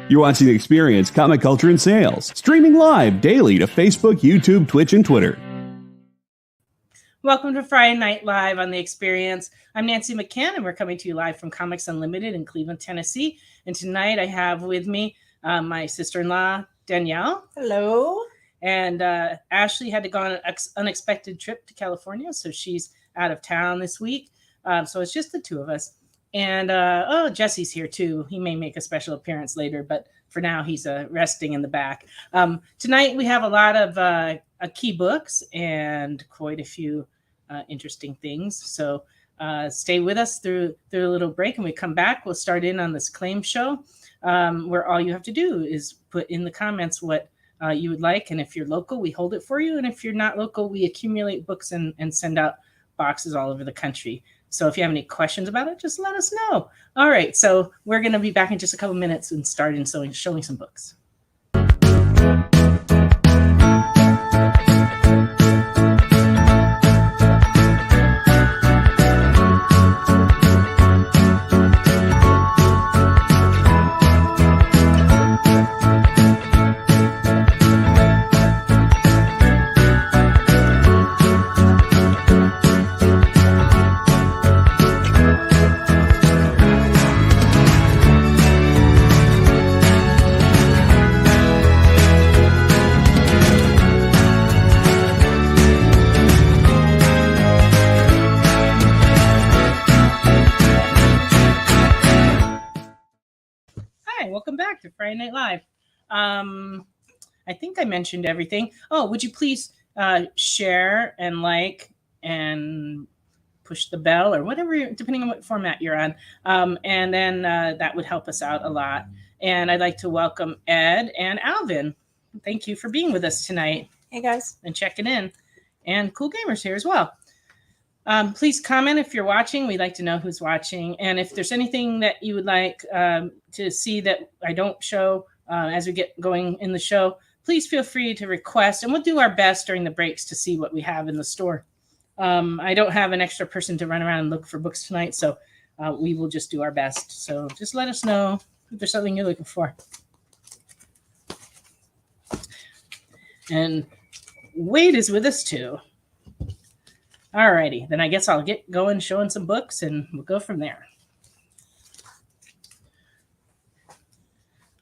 You're watching The Experience, Comic Culture and Sales, streaming live daily to Facebook, YouTube, Twitch, and Twitter. Welcome to Friday Night Live on The Experience. I'm Nancy McCann, and we're coming to you live from Comics Unlimited in Cleveland, Tennessee. And tonight I have with me my sister-in-law, Danielle. Hello. And Ashley had to go on an unexpected trip to California, so she's out of town this week. So it's just the two of us. And Jesse's here too. He may make a special appearance later, but for now he's resting in the back. Tonight we have a lot of key books and quite a few interesting things. So stay with us through a little break, and we come back. We'll start in on this claim show, where all you have to do is put in the comments what you would like. And if you're local, we hold it for you. And if you're not local, we accumulate books and send out boxes all over the country. So if you have any questions about it, just let us know. All right, so we're going to be back in just a couple minutes and start in showing some books. Welcome back to Friday Night Live. I think I mentioned everything. Oh, would you please share and like and push the bell or whatever, depending on what format you're on. And then that would help us out a lot. And I'd like to welcome Ed and Alvin. Thank you for being with us tonight. Hey, guys. And checking in. And Cool Gamers here as well. Please comment if you're watching. We'd like to know who's watching. And if there's anything that you would like to see that I don't show as we get going in the show, please feel free to request. And we'll do our best during the breaks to see what we have in the store. I don't have an extra person to run around and look for books tonight, so we will just do our best. So just let us know if there's something you're looking for. And Wade is with us too. All righty, then I guess I'll get going showing some books and we'll go from there.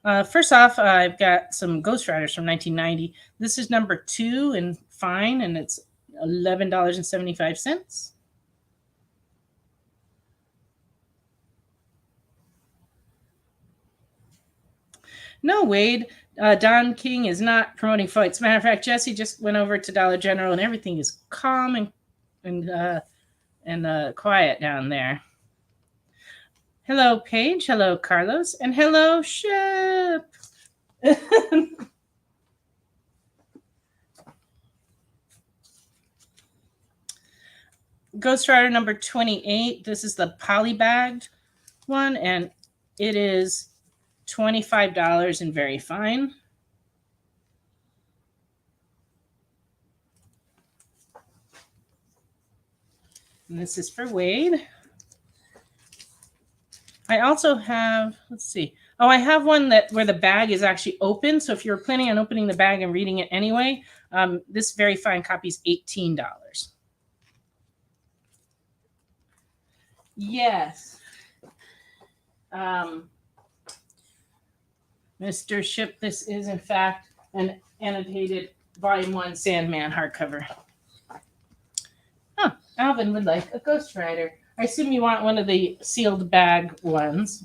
First off, I've got some Ghost Riders from 1990. This is number 2 in fine, and it's $11.75. No, Wade, Don King is not promoting fights. Matter of fact, Jesse just went over to Dollar General and everything is calm and quiet down there. Hello, Paige. Hello, Carlos. And hello, Shep. Ghost Rider number 28. This is the polybagged one, and it is $25 and very fine. And this is for Wade. I also have, let's see. Oh, I have one where the bag is actually open. So if you're planning on opening the bag and reading it anyway, this very fine copy is $18. Yes. Mr. Ship, this is in fact an annotated Volume 1 Sandman hardcover. Oh, Alvin would like a Ghost Rider. I assume you want one of the sealed bag ones.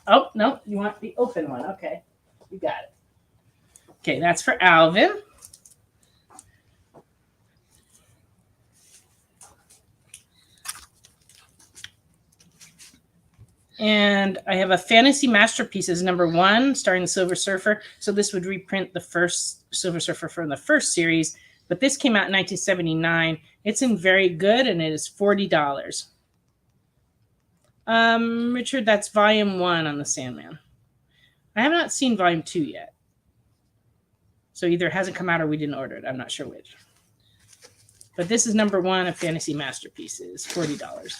Oh, no, you want the open one. Okay, you got it. Okay, that's for Alvin. And I have a Fantasy Masterpieces number 1 starring the Silver Surfer. So this would reprint the first Silver Surfer from the first series. But this came out in 1979. It's in very good, and it is $40. Richard, that's Volume 1 on the Sandman. I have not seen Volume 2 yet. So either it hasn't come out or we didn't order it. I'm not sure which. But this is number 1 of Fantasy Masterpieces, $40.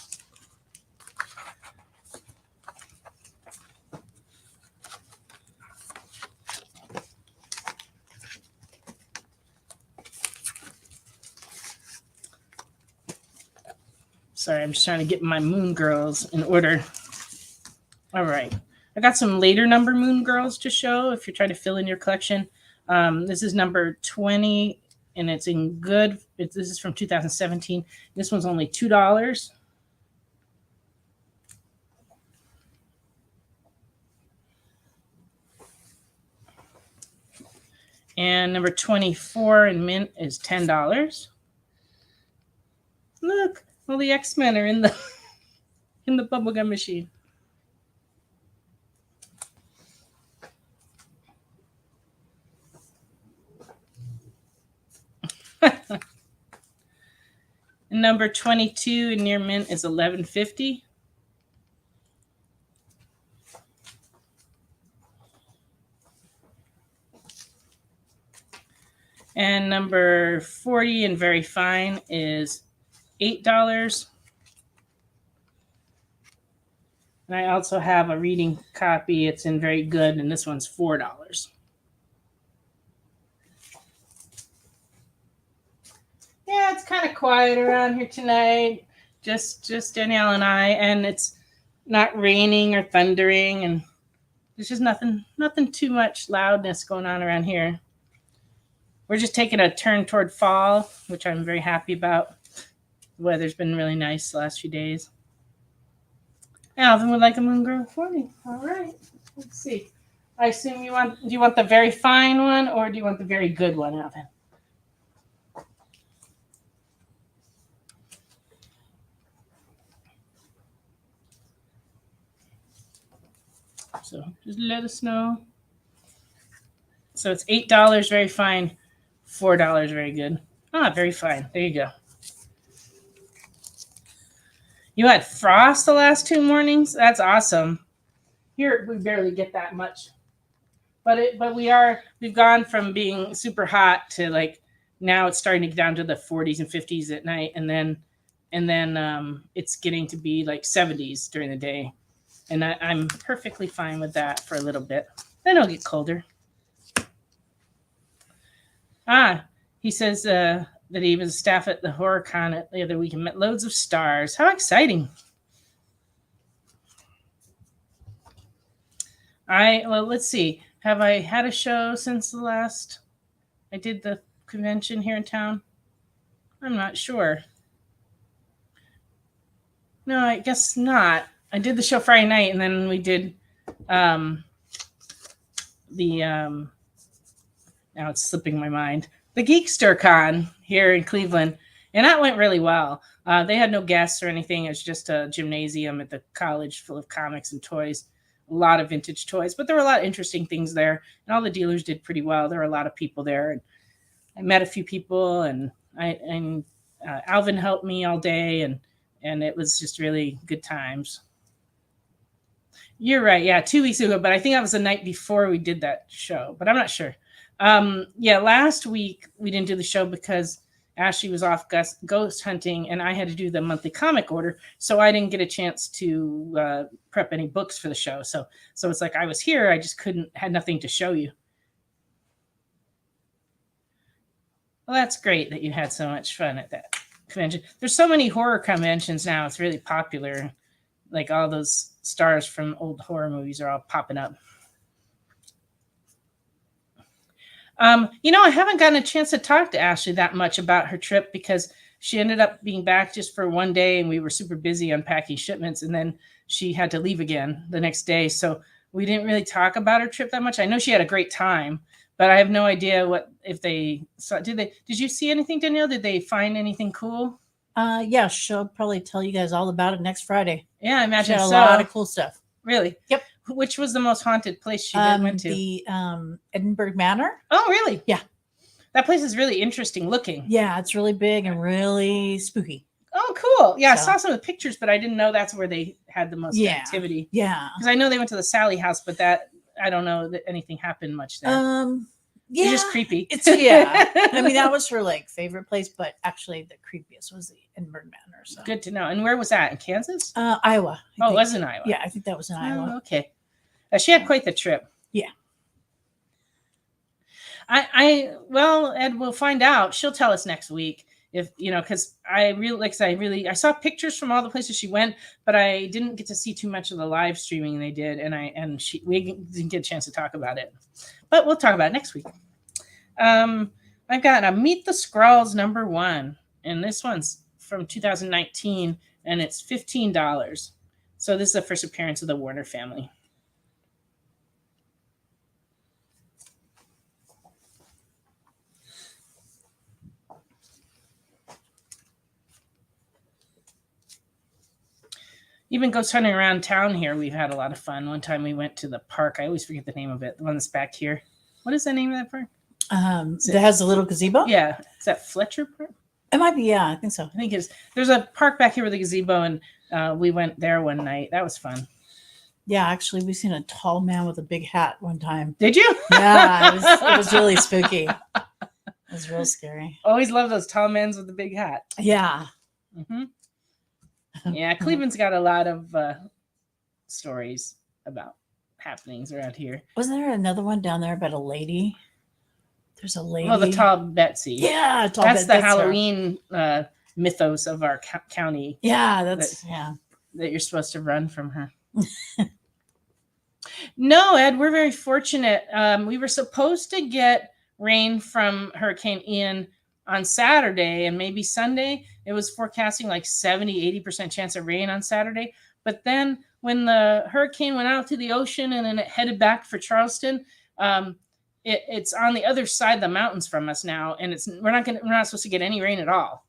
Sorry, I'm just trying to get my Moon Girls in order. All right. I got some later number Moon Girls to show if you're trying to fill in your collection. This is number 20, and it's in good. This is from 2017. This one's only $2. And number 24 in mint is $10. Look, all the X-Men are in the bubblegum machine. Number 22 in near mint is $11.50. And number 40 in very fine is $8. And I also have a reading copy. It's in very good, and this one's $4. Yeah, it's kind of quiet around here tonight. Just Danielle and I, and it's not raining or thundering, and there's just nothing too much loudness going on around here. We're just taking a turn toward fall, which I'm very happy about. The weather's been really nice the last few days. Alvin would like a Moon Girl for me. All right, let's see. I assume do you want the very fine one, or do you want the very good one, Alvin? So just let us know. So it's $8 very fine, $4 very good. Ah, very fine. There you go. You had frost the last 2 mornings? That's awesome. Here we barely get that much. But we've gone from being super hot to like now it's starting to get down to the 40s and 50s at night, and then it's getting to be like 70s during the day. And I'm perfectly fine with that for a little bit. Then it'll get colder. He says that he was staff at the horror con the other week and met loads of stars. How exciting. Well, let's see. Have I had a show since the last I did the convention here in town? I'm not sure. No, I guess not. I did the show Friday night, and then we did now it's slipping my mind, the Geekster Con here in Cleveland, and that went really well. They had no guests or anything. It was just a gymnasium at the college full of comics and toys, a lot of vintage toys, but there were a lot of interesting things there, and all the dealers did pretty well. There were a lot of people there, and I met a few people, and Alvin helped me all day, and it was just really good times. You're right. Yeah, 2 weeks ago, but I think that was the night before we did that show, but I'm not sure. Last week we didn't do the show because Ashley was off ghost hunting, and I had to do the monthly comic order, so I didn't get a chance to prep any books for the show. So it's like I was here, I just had nothing to show you. Well, that's great that you had so much fun at that convention. There's so many horror conventions now. It's really popular. Like all those stars from old horror movies are all popping up. I haven't gotten a chance to talk to Ashley that much about her trip because she ended up being back just for one day, and we were super busy unpacking shipments, and then she had to leave again the next day. So we didn't really talk about her trip that much. I know she had a great time, but I have no idea if they saw. Did you see anything, Danielle? Did they find anything cool? Yeah, she'll probably tell you guys all about it next Friday. Yeah, I imagine a lot of cool stuff. Really? Yep. Which was the most haunted place she went to? The Edinburgh Manor. Oh, really? Yeah. That place is really interesting looking. Yeah, it's really big and really spooky. Oh, cool. Yeah, I saw some of the pictures, but I didn't know that's where they had the most activity. Yeah. Because I know they went to the Sally house, but I don't know that anything happened much there. Yeah. It's just creepy. I mean, that was her favorite place, but actually the creepiest was the Edinburgh Manor. So. Good to know. And where was that? In Kansas? Iowa. It was in Iowa. Yeah, I think that was in Iowa. Oh, okay. She had quite the trip. Yeah. Ed, we'll find out. She'll tell us next week if because I really I saw pictures from all the places she went, but I didn't get to see too much of the live streaming they did, and we didn't get a chance to talk about it, but we'll talk about it next week. I've got a Meet the Skrulls #1, and this one's from 2019, and it's $15. So this is the first appearance of the Warner family. Even ghost hunting around town here, we've had a lot of fun. One time we went to the park. I always forget the name of it. The one that's back here. What is the name of that park? That has a little gazebo? Yeah. Is that Fletcher Park? It might be, yeah, I think so. I think it is. There's a park back here with a gazebo, and we went there one night. That was fun. Yeah, actually, we seen a tall man with a big hat one time. Did you? Yeah, it was really spooky. It was real scary. Always love those tall men with the big hat. Yeah. Mm-hmm. Yeah, Cleveland's got a lot of stories about happenings around here. Wasn't there another one down there about a lady? There's a lady. Oh, the Tall Betsy. Yeah, Tall Betsy. That's the Halloween mythos of our county. Yeah, that you're supposed to run from her. No, Ed, we're very fortunate. We were supposed to get rain from Hurricane Ian on Saturday and maybe Sunday. It was forecasting like 70-80% chance of rain on Saturday. But then when the hurricane went out to the ocean and then it headed back for Charleston, it's on the other side of the mountains from us now, and we're not supposed to get any rain at all.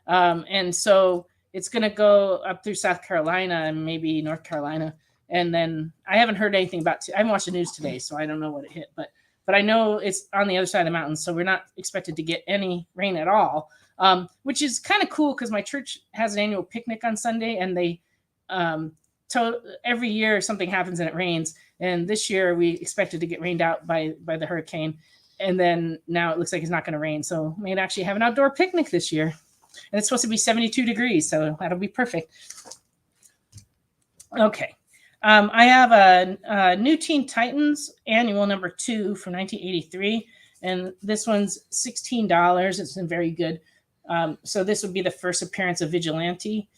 And so it's going to go up through South Carolina and maybe North Carolina. And then I haven't heard anything about I haven't watched the news today, so I don't know what it hit, but I know it's on the other side of the mountains, so we're not expected to get any rain at all, which is kind of cool because my church has an annual picnic on Sunday, and they every year something happens and it rains. And this year we expected to get rained out by the hurricane, and then now it looks like it's not going to rain, so we may actually have an outdoor picnic this year. And it's supposed to be 72 degrees, so that'll be perfect. Okay. I have a New Teen Titans annual #2 from 1983, and this one's $16. It's been very good. So this would be the first appearance of Vigilante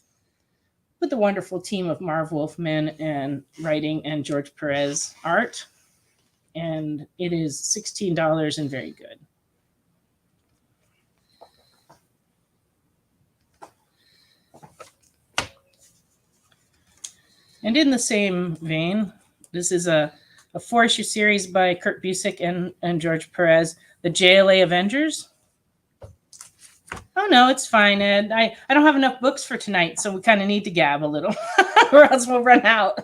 with the wonderful team of Marv Wolfman and writing and George Perez art. And it is $16 and very good. And in the same vein, this is a 4-issue series by Kurt Busiek and George Perez, the JLA Avengers. Oh, no, it's fine, Ed. I don't have enough books for tonight, so we kind of need to gab a little, or else we'll run out.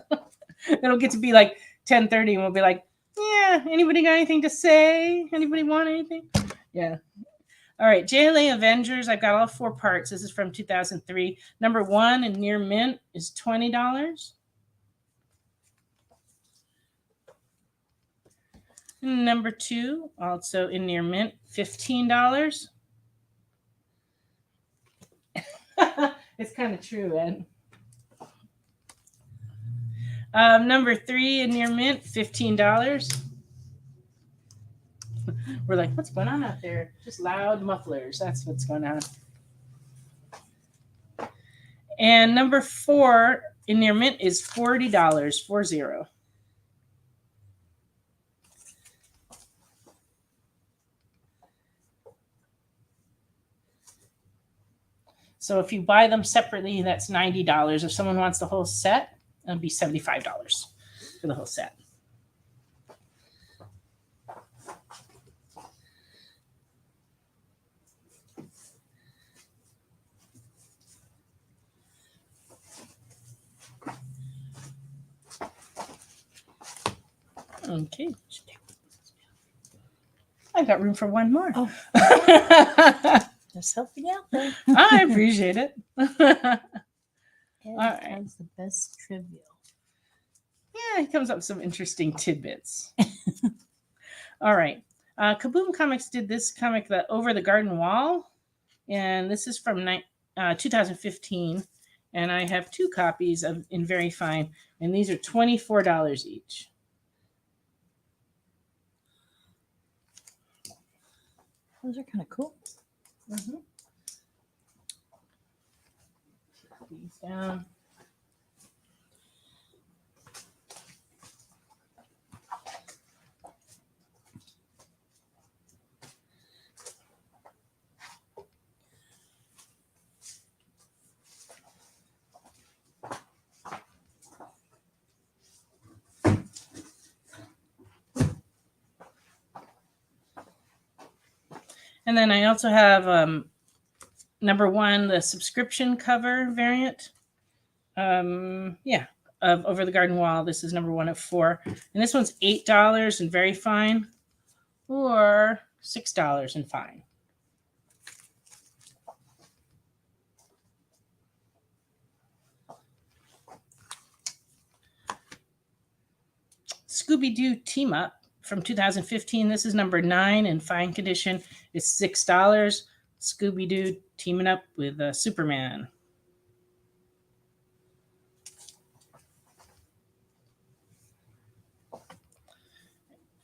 It'll get to be like 10:30, and we'll be like, yeah, anybody got anything to say? Anybody want anything? Yeah. All right, JLA Avengers. I've got all 4 parts. This is from 2003. #1 in near mint is $20. #2, also in near mint, $15. It's kind of true, Ed. #3 in near mint, $15. We're like, what's going on out there? Just loud mufflers. That's what's going on. And #4 in near mint is $40, 40. So if you buy them separately, that's $90. If someone wants the whole set, it'll be $75 for the whole set. Okay. I've got room for one more. Oh. Just helping out there. I appreciate it. Ed right. has the best trivia. Yeah, he comes up with some interesting tidbits. All right. Kaboom Comics did this comic, the Over the Garden Wall, and this is from 2015. And I have 2 copies in very fine, and these are $24 each. Those are kind of cool. Mm-hmm. down. And then I also have number 1, the subscription cover variant. Of Over the Garden Wall. This is number 1 of 4. And this one's $8 and very fine, or $6 and fine. Scooby-Doo Team Up from 2015. This is number 9 in fine condition. It's $6. Scooby-Doo teaming up with Superman.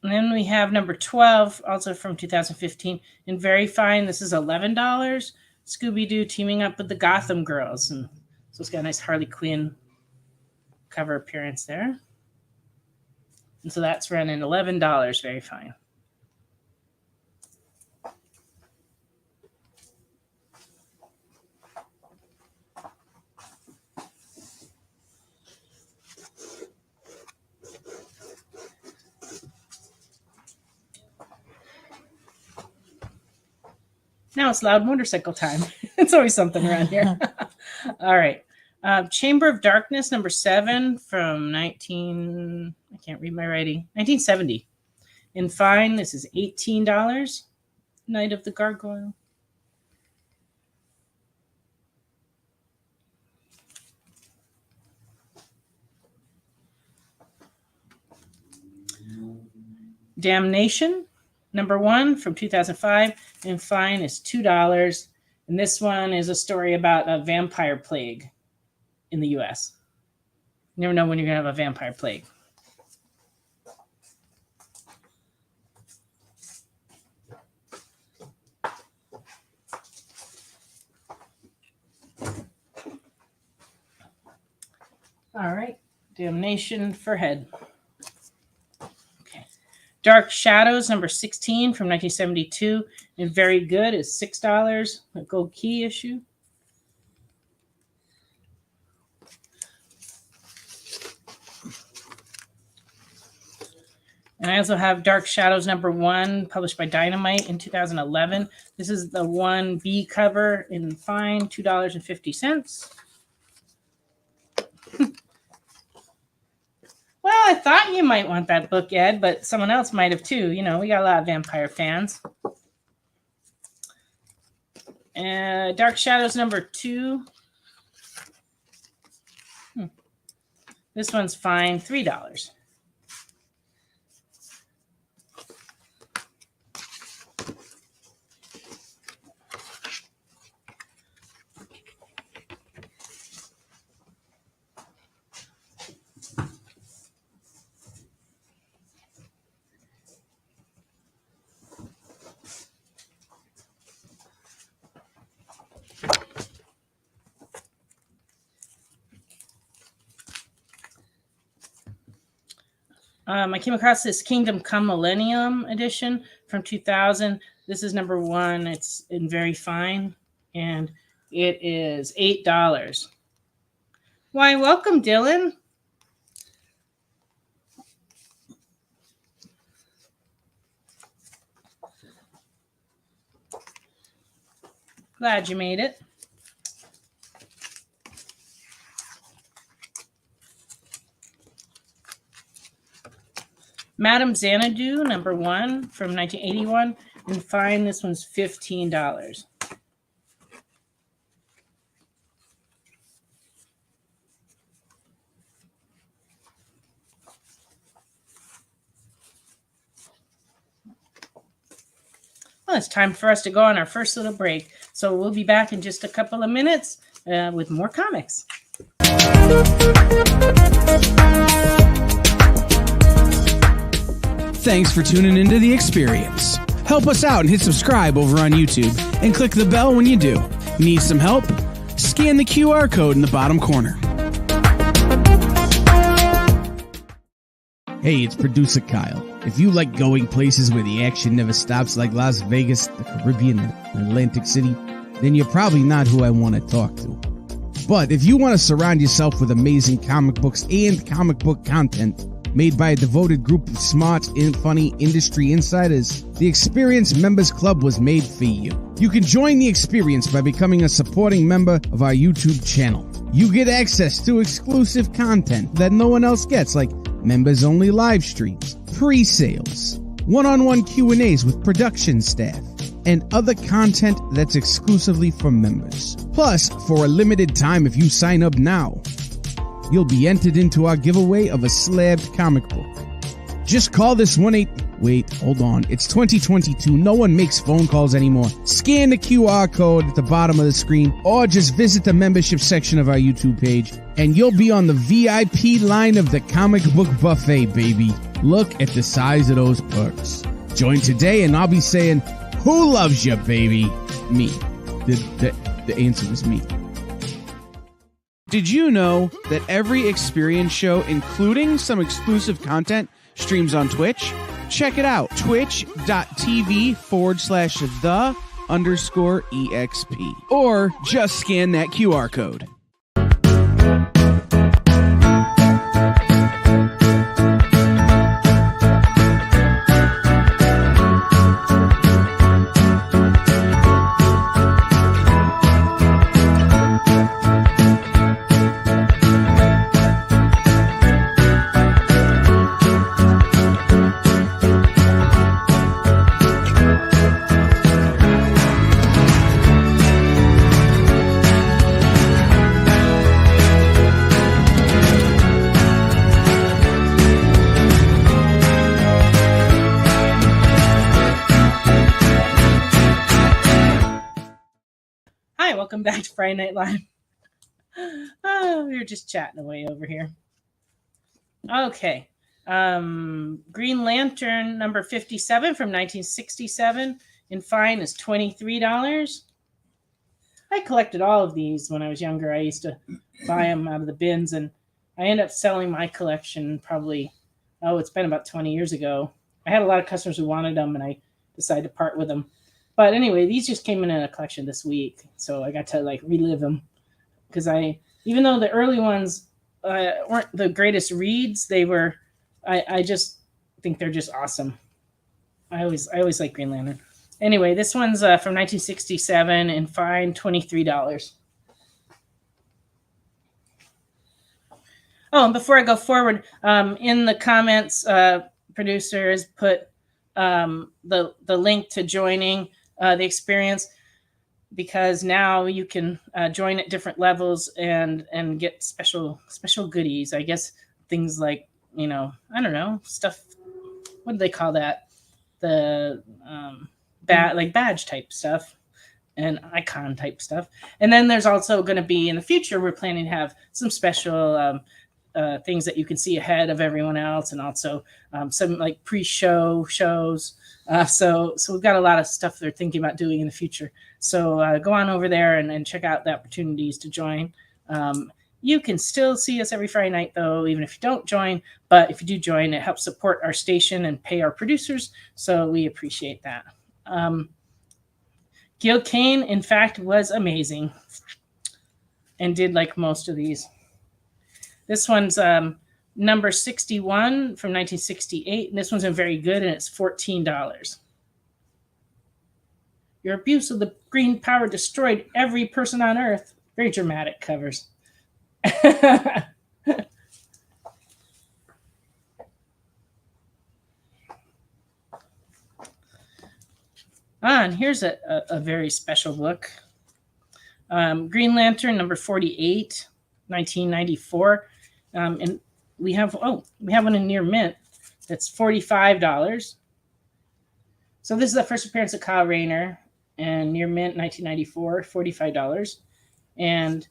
And then we have number 12, also from 2015, in very fine. This is $11. Scooby-Doo teaming up with the Gotham Girls. And so it's got a nice Harley Quinn cover appearance there. And so that's running $11, very fine. Now it's loud motorcycle time. It's always something around here. All right. Chamber of Darkness, number 7 from I can't read my writing, 1970. In fine, this is $18. Night of the Gargoyle. Damnation, number 1 from 2005. In fine is $2. And this one is a story about a vampire plague in the U.S. You never know when you're going to have a vampire plague. All right. Damnation for head. Okay. Dark Shadows, number 16 from 1972. And very good is $6. A gold key issue. And I also have Dark Shadows number 1, published by Dynamite in 2011. This is the 1B cover in fine, $2.50. Well, I thought you might want that book, Ed, but someone else might have too. You know, we got a lot of vampire fans. Dark Shadows number 2. This one's fine, $3. I came across this Kingdom Come Millennium edition from 2000. This is number 1. It's in very fine, and it is $8. Why, welcome, Dylan. Glad you made it. Madame Xanadu, number 1 from 1981. And fine, this one's $15. Well, it's time for us to go on our first little break. So we'll be back in just a couple of minutes with more comics. Thanks for tuning into The Experience. Help us out and hit subscribe over on YouTube and click the bell when you do. Need some help? Scan the QR code in the bottom corner. Hey, it's producer Kyle. If you like going places where the action never stops, like Las Vegas, the Caribbean, and Atlantic City, then you're probably not who I want to talk to. But if you want to surround yourself with amazing comic books and comic book content made by a devoted group of smart and funny industry insiders, the Experience Members Club was made for you. You can join the experience by becoming a supporting member of our YouTube channel. You get access to exclusive content that no one else gets, like members-only live streams, pre-sales, one-on-one Q&As with production staff, and other content that's exclusively for members. Plus, for a limited time, if you sign up now, you'll be entered into our giveaway of a slabbed comic book. Just call this 1-8... Wait, hold on. It's 2022. No one makes phone calls anymore. Scan the QR code at the bottom of the screen, or just visit the membership section of our YouTube page, and you'll be on the VIP line of the comic book buffet, baby. Look at the size of those perks. Join today, and I'll be saying, who loves you, baby? Me. The answer was me. Did you know that every Experience show, including some exclusive content, streams on Twitch? Check it out, twitch.tv/the_EXP. Or just scan that QR code. Welcome back to Friday Night Live. Oh, we were just chatting away over here. Okay. Green Lantern number 57 from 1967 in fine is $23. I collected all of these when I was younger. I used to buy them out of the bins, and I ended up selling my collection probably, it's been about 20 years ago. I had a lot of customers who wanted them, and I decided to part with them. But anyway, these just came in a collection this week, so I got to relive them, because even though the early ones weren't the greatest reads, they were. I just think they're just awesome. I always like Green Lantern. Anyway, this one's from 1967 and fine $23. Oh, and before I go forward, in the comments, producers put the link to joining the Experience, because now you can join at different levels and get special goodies. I guess things like, I don't know, stuff. What do they call that? The badge type stuff and icon type stuff. And then there's also going to be, in the future, we're planning to have some special things that you can see ahead of everyone else, and also some pre-show shows. So we've got a lot of stuff they're thinking about doing in the future. So go on over there and check out the opportunities to join. You can still see us every Friday night, though, even if you don't join. But if you do join, it helps support our station and pay our producers. So we appreciate that. Gil Kane, in fact, was amazing and did like most of these. This one's number 61 from 1968, and this one's very good, and it's $14. Your abuse of the green power destroyed every person on Earth. Very dramatic covers. And here's a very special book. Green Lantern number 48, 1994. And we have one in near mint that's $45. So this is the first appearance of Kyle Rayner, and near mint 1994, $45. And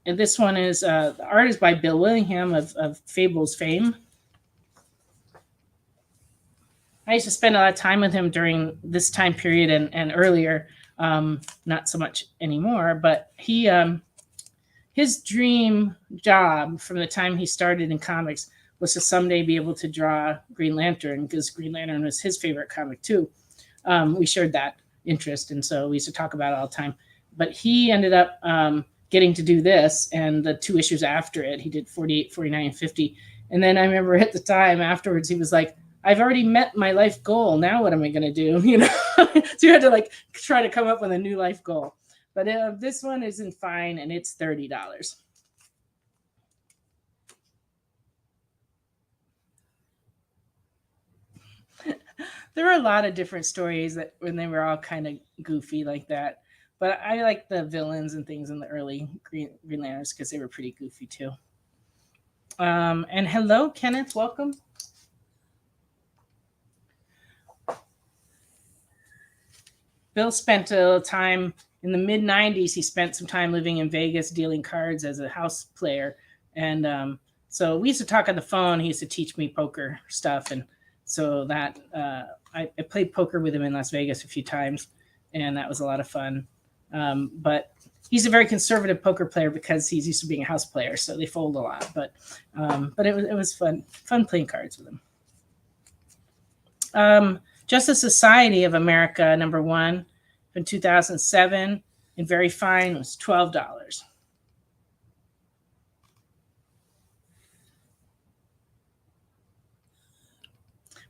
this one is the art is by Bill Willingham of Fables fame. I used to spend a lot of time with him during this time period and earlier. Not so much anymore, but his dream job from the time he started in comics was to someday be able to draw Green Lantern, because Green Lantern was his favorite comic too. We shared that interest, and so we used to talk about it all the time. But he ended up getting to do this, and the 2 issues after it, he did 48, 49, and 50. And then I remember at the time afterwards, he was like, I've already met my life goal. Now what am I going to do? You know, so you had to like try to come up with a new life goal. But this one isn't fine, and it's $30. There were a lot of different stories that when they were all kind of goofy like that. But I like the villains and things in the early Green Lanterns because they were pretty goofy too. And hello, Kenneth. Welcome. Bill spent a time in the mid-90s. He spent some time living in Vegas dealing cards as a house player. And so we used to talk on the phone. He used to teach me poker stuff. And so that I played poker with him in Las Vegas a few times. And that was a lot of fun. But he's a very conservative poker player because he's used to being a house player. So they fold a lot. But it was fun playing cards with him. Justice Society of America, #1 in 2007, and very fine was $12.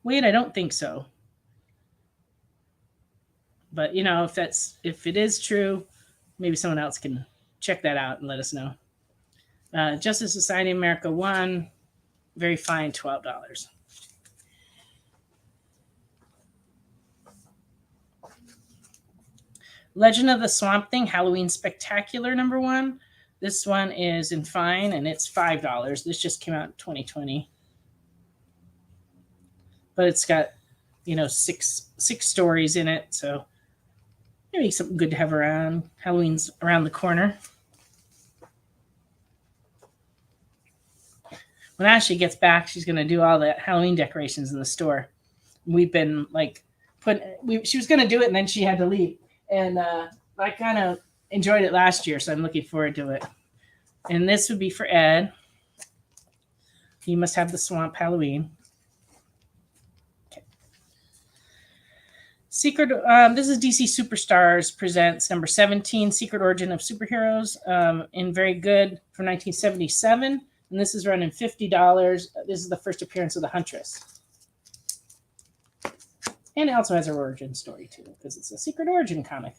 Wait, I don't think so. But you know, if it is true, maybe someone else can check that out and let us know. Justice Society of America 1, very fine, $12. Legend of the Swamp Thing, Halloween Spectacular #1. This one is in fine, and it's $5. This just came out in 2020. But it's got, 6 stories in it, so maybe something good to have around. Halloween's around the corner. When Ashley gets back, she's going to do all the Halloween decorations in the store. We've been like she was going to do it, and then she had to leave. And I kind of enjoyed it last year, so I'm looking forward to it. And this would be for Ed. He must have the Swamp Halloween. Okay. This is DC Superstars Presents #17, Secret Origin of Superheroes, in very good from 1977. And this is running $50. This is the first appearance of the Huntress. And it also has an origin story, too, because it's a Secret Origin comic.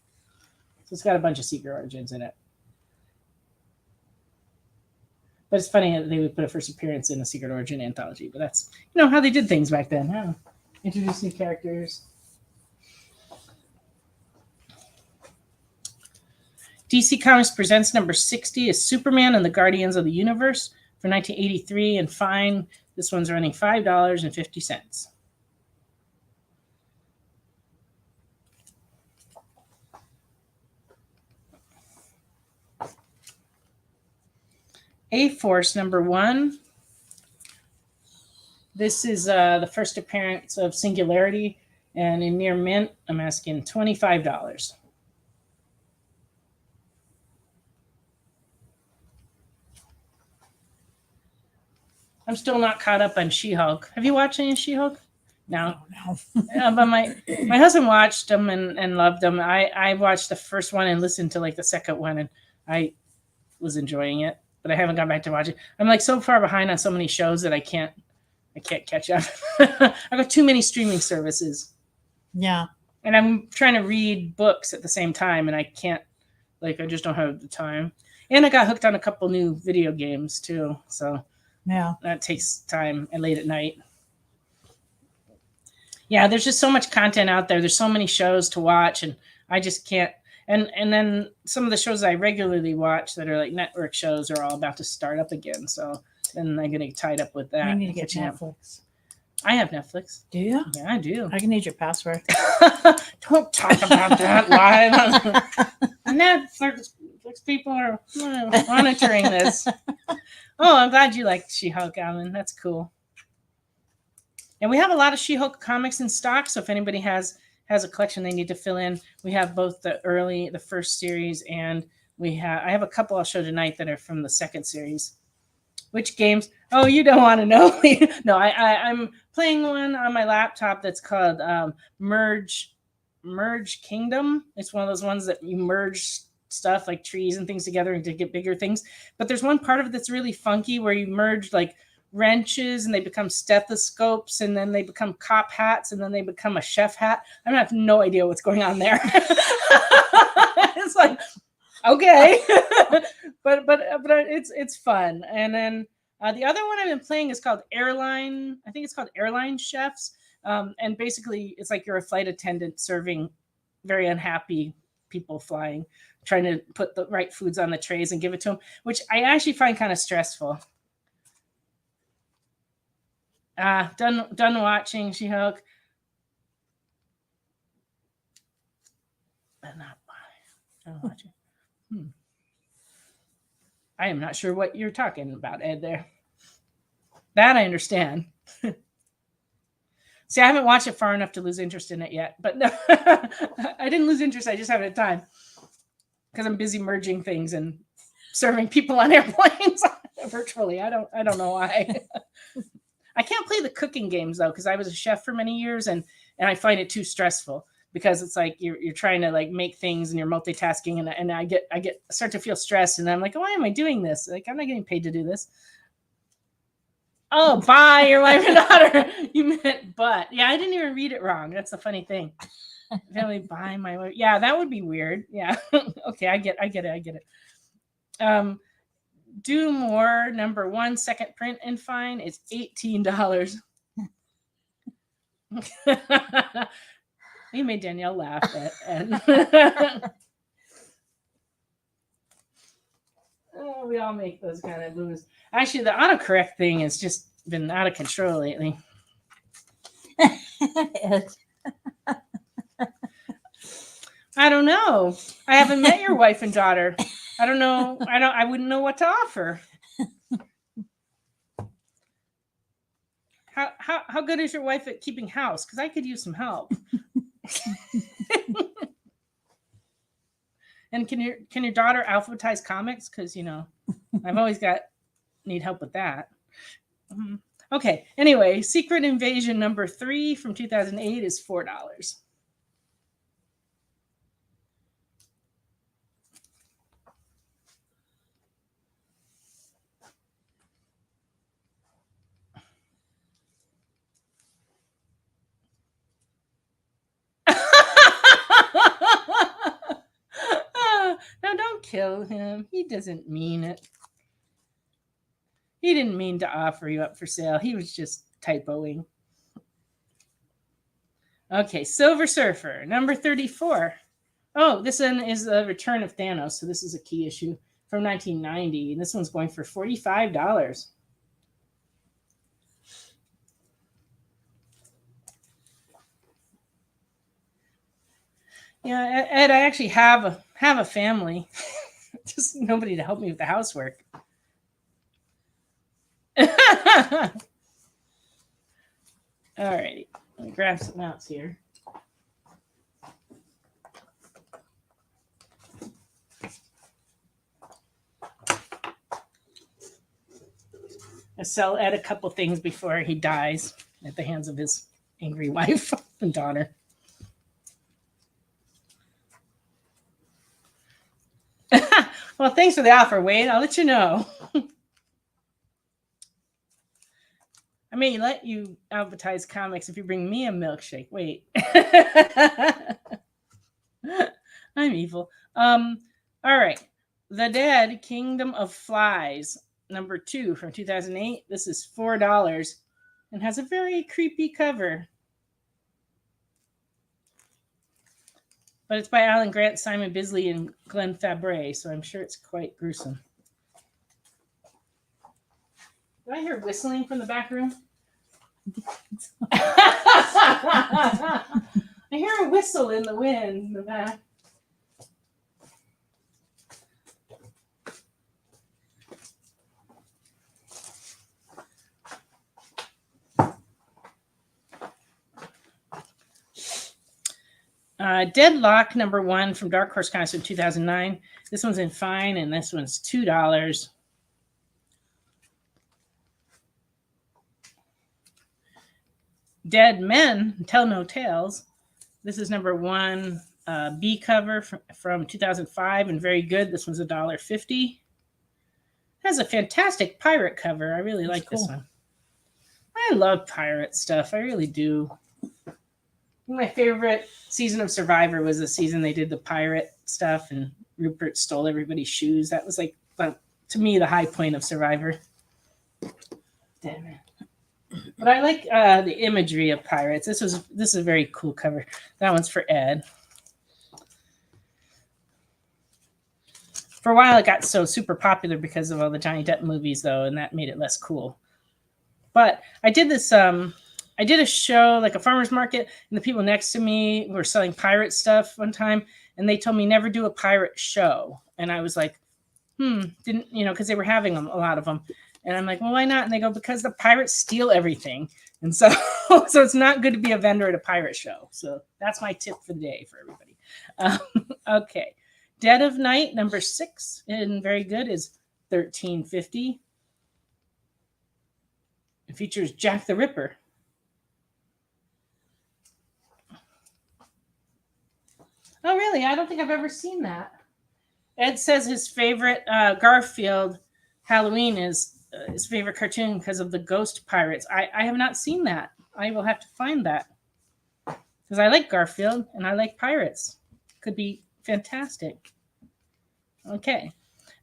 So it's got a bunch of Secret Origins in it. But it's funny that they would put a first appearance in a Secret Origin anthology. But that's, how they did things back then. Huh? Introduce new characters. DC Comics Presents #60 is Superman and the Guardians of the Universe for 1983. And fine, this one's running $5.50. A-Force #1. This is the first appearance of Singularity, and in near mint, I'm asking $25. I'm still not caught up on She-Hulk. Have you watched any She-Hulk? No. But my husband watched them and loved them. I watched the first one and listened to like the second one, and I was enjoying it. But I haven't gone back to watch it. I'm like so far behind on so many shows that I can't catch up. I've got too many streaming services. Yeah. And I'm trying to read books at the same time, and I can't, I just don't have the time. And I got hooked on a couple new video games too. So yeah, that takes time and late at night. Yeah, there's just so much content out there. There's so many shows to watch, and I just can't. And then some of the shows I regularly watch that are like network shows are all about to start up again. So then I'm going to get tied up with that. I need to get Netflix. I have Netflix. Do you? Yeah, I do. I can need your password. Don't talk about that live. Netflix people are monitoring this. Oh, I'm glad you like She-Hulk, Alan. That's cool. And we have a lot of She-Hulk comics in stock. So if anybody has has a collection they need to fill in. We have both the first series, and I have a couple I'll show tonight that are from the second series. Which games? Oh, you don't want to know. No, I'm playing one on my laptop that's called Merge Kingdom. It's one of those ones that you merge stuff like trees and things together and to get bigger things. But there's one part of it that's really funky where you merge like wrenches and they become stethoscopes, and then they become cop hats, and then they become a chef hat. I have no idea what's going on there. It's like, okay. but it's fun. And then the other one I've been playing is called Airline. I think it's called Airline Chefs. And basically it's like you're a flight attendant serving very unhappy people flying, trying to put the right foods on the trays and give it to them, which I actually find kind of stressful. Done watching She-Hulk. But not done watching. I am not sure what you're talking about, Ed, there. That I understand. See, I haven't watched it far enough to lose interest in it yet. But no, I didn't lose interest. I just haven't had time because I'm busy merging things and serving people on airplanes virtually. I don't know why. I can't play the cooking games, though, because I was a chef for many years, and I find it too stressful. Because it's like you're trying to like make things and you're multitasking, and I start to feel stressed, and I'm like, why am I doing this? Like, I'm not getting paid to do this. Oh, bye, your wife and daughter. You meant but. Yeah, I didn't even read it wrong. That's the funny thing. Really, bye, my wife. Yeah, that would be weird. Yeah. Okay, I get it. Do More #1 second print and fine is $18. You made Danielle laugh at. Oh, we all make those kind of moves. Actually, the autocorrect thing has just been out of control lately. I don't know. I haven't met your wife and daughter. I don't know. I wouldn't know what to offer. How good is your wife at keeping house? Because I could use some help. And can your daughter alphabetize comics? Because I've always need help with that. Okay. Anyway, Secret Invasion #3 from 2008 is $4. No, don't kill him. He doesn't mean it. He didn't mean to offer you up for sale. He was just typoing. Okay, Silver Surfer, #34. Oh, this one is the Return of Thanos. So this is a key issue from 1990. And this one's going for $45. Yeah, Ed, I actually have a family. Just nobody to help me with the housework. All righty. Let me grab some mounts here. I sell Ed a couple things before he dies at the hands of his angry wife and daughter. Well, thanks for the offer, Wade. I'll let you know. I may let you advertise comics if you bring me a milkshake. Wait. I'm evil. All right. The Dead Kingdom of Flies, #2 from 2008. This is $4 and has a very creepy cover. But it's by Alan Grant, Simon Bisley, and Glenn Fabry, so I'm sure it's quite gruesome. Do I hear whistling from the back room? I hear a whistle in the wind in the back. Deadlock #1 from Dark Horse Comics in 2009. This one's in fine, and this one's $2. Dead Men Tell No Tales. This is #1 B cover from 2005 and very good. This one's $1.50. Has a fantastic pirate cover. I really like this one. I love pirate stuff. I really do. My favorite season of Survivor was the season they did the pirate stuff and Rupert stole everybody's shoes. That was like, to me, the high point of Survivor. Damn it. But I like the imagery of pirates. This is a very cool cover. That one's for Ed. For a while, it got so super popular because of all the Johnny Depp movies, though, and that made it less cool. But I did this. I did a show, like a farmer's market, and the people next to me were selling pirate stuff one time, and they told me never do a pirate show. And I was like, didn't, because they were having them, a lot of them. And I'm like, well, why not? And they go, because the pirates steal everything. And so, so it's not good to be a vendor at a pirate show. So that's my tip for the day for everybody. Okay. Dead of Night, #6, and very good, is $13.50. It features Jack the Ripper. Oh, really? I don't think I've ever seen that. Ed says his favorite Garfield Halloween is his favorite cartoon because of the ghost pirates. I have not seen that. I will have to find that because I like Garfield and I like pirates. Could be fantastic. Okay.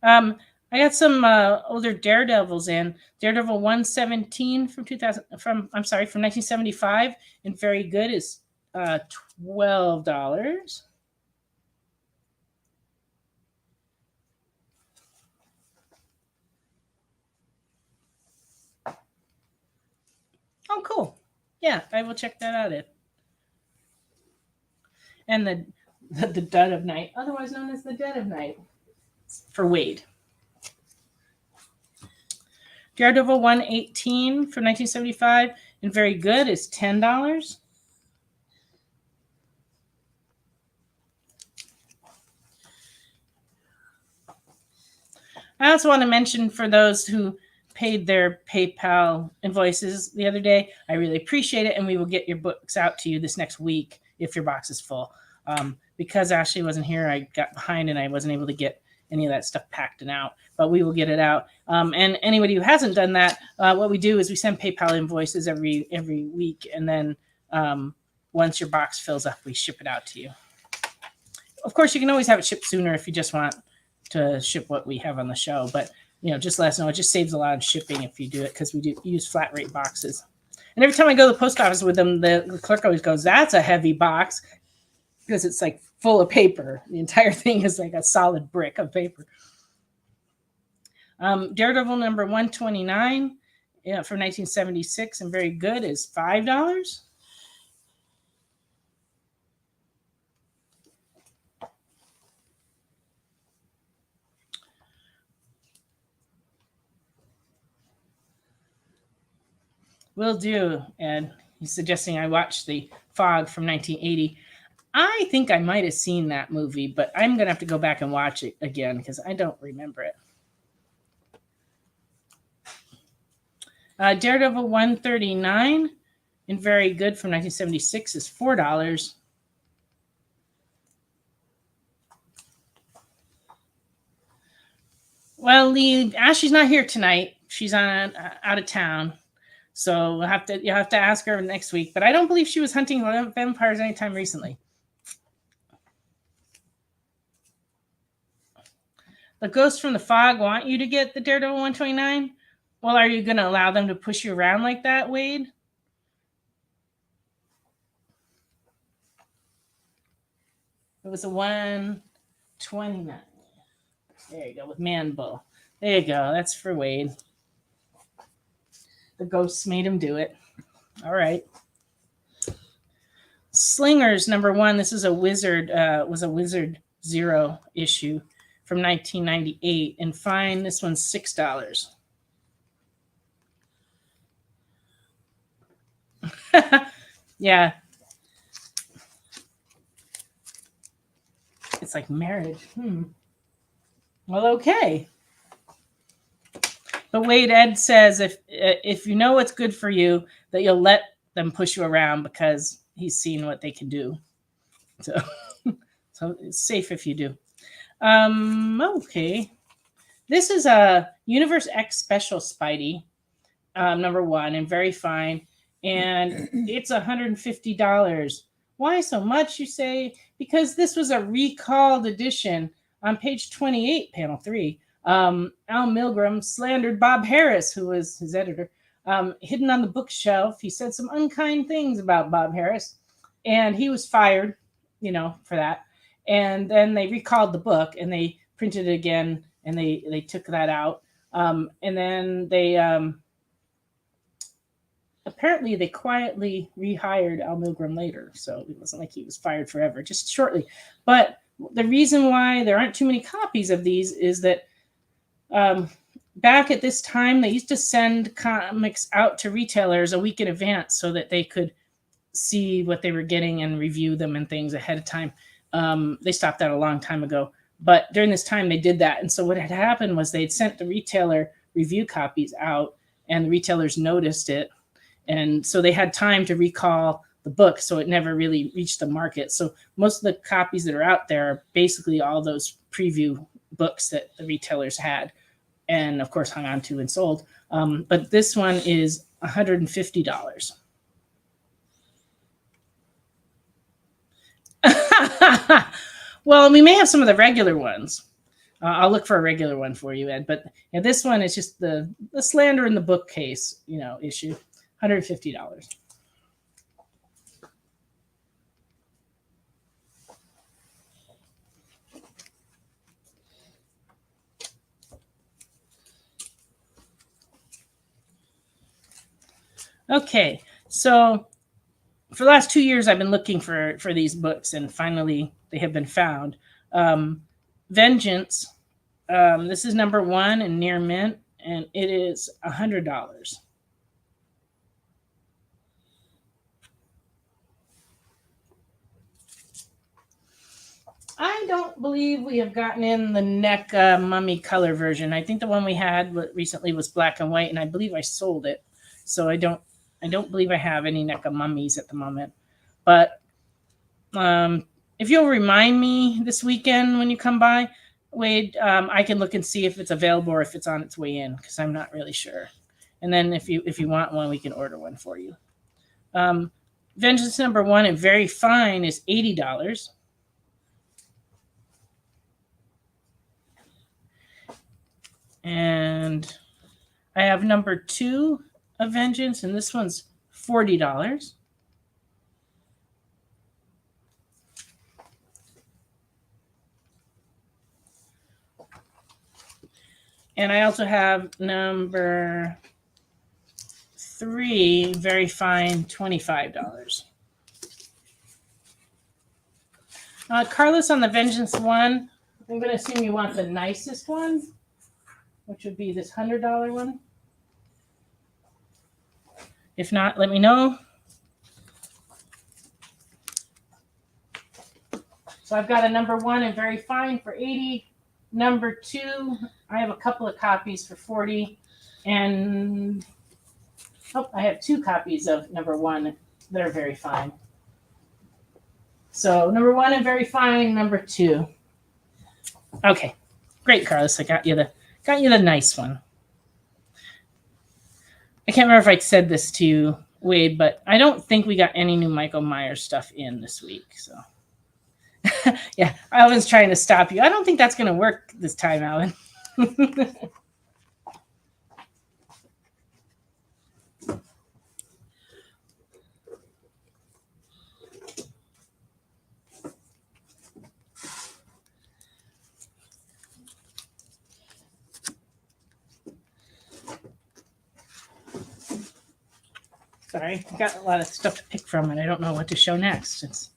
I got some older Daredevils in. Daredevil 117 from 1975 and very good is $12. Oh, cool. Yeah, I will check that out. And the Dead of Night, otherwise known as the Dead of Night, for Wade. Daredevil 118 from 1975 and very good is $10. I also want to mention for those who paid their PayPal invoices the other day, I really appreciate it, and we will get your books out to you this next week if your box is full. Because Ashley wasn't here, I got behind and I wasn't able to get any of that stuff packed and out, but we will get it out. And anybody who hasn't done that, what we do is we send PayPal invoices every week, and then once your box fills up, we ship it out to you. Of course, you can always have it shipped sooner if you just want to ship what we have on the show, but just let us know. It just saves a lot of shipping if you do it, because we do use flat rate boxes. And every time I go to the post office with them, the clerk always goes, "That's a heavy box," because it's like full of paper. The entire thing is like a solid brick of paper. Daredevil number 129 from 1976 and very good is $5. Will do. And he's suggesting I watch The Fog from 1980. I think I might have seen that movie, but I'm going to have to go back and watch it again because I don't remember it. Daredevil 139 and very good from 1976 is $4. Well, Lee, Ashley's not here tonight. She's out of town. So you'll have to ask her next week. But I don't believe she was hunting vampires anytime recently. The ghosts from the fog want you to get the Daredevil 129. Well, are you going to allow them to push you around like that, Wade? It was a 129. There you go, with Man Bull. There you go. That's for Wade. The ghosts made him do it. All right. Slingers number 1. This is a Wizard. Was a Wizard Zero issue from 1998. And fine, this one's $6. Yeah. It's like marriage. Well, okay. But Wade, Ed says if you know what's good for you, that you'll let them push you around because he's seen what they can do. So, so it's safe if you do. Okay. This is a Universe X Special Spidey, number 1, and very fine. And it's $150. Why so much, you say? Because this was a recalled edition. On page 28, panel 3, Al Milgram slandered Bob Harris, who was his editor, hidden on the bookshelf. He said some unkind things about Bob Harris, and he was fired, for that. And then they recalled the book, and they printed it again, and they took that out. And then they apparently they quietly rehired Al Milgram later. So it wasn't like he was fired forever, just shortly. But the reason why there aren't too many copies of these is that back at this time, they used to send comics out to retailers a week in advance so that they could see what they were getting and review them and things ahead of time. They stopped that a long time ago. But during this time, they did that. And so what had happened was they'd sent the retailer review copies out, and the retailers noticed it. And so they had time to recall the book, so it never really reached the market. So most of the copies that are out there are basically all those preview books that the retailers had and, of course, hung on to and sold. But this one is $150. Well, we may have some of the regular ones. I'll look for a regular one for you, Ed. But this one is just the slander in the bookcase, issue. $150. Okay, so for the last 2 years, I've been looking for these books, and finally they have been found. Vengeance. This is number 1 in near mint, and it is $100. I don't believe we have gotten in the NECA mummy color version. I think the one we had recently was black and white, and I believe I sold it. So I don't believe I have any NECA mummies at the moment. But if you'll remind me this weekend when you come by, Wade, I can look and see if it's available or if it's on its way in, because I'm not really sure. And then if you want one, we can order one for you. Vengeance number 1 and very fine is $80. And I have number 2 of Vengeance, and this one's $40. And I also have number 3, very fine, $25. Carlos, on the Vengeance one, I'm going to assume you want the nicest one, which would be this $100 one. If not, let me know. So I've got a number 1 and very fine for $80. Number 2, I have a couple of copies for $40. And I have 2 copies of number 1 that are very fine. So number 1 and very fine, number 2. Okay, great, Carlos. I got you the nice one. I can't remember if I said this to you, Wade, but I don't think we got any new Michael Myers stuff in this week. So, yeah, Alvin's trying to stop you. I don't think that's going to work this time, Alvin. Sorry, I got a lot of stuff to pick from, and I don't know what to show next. It's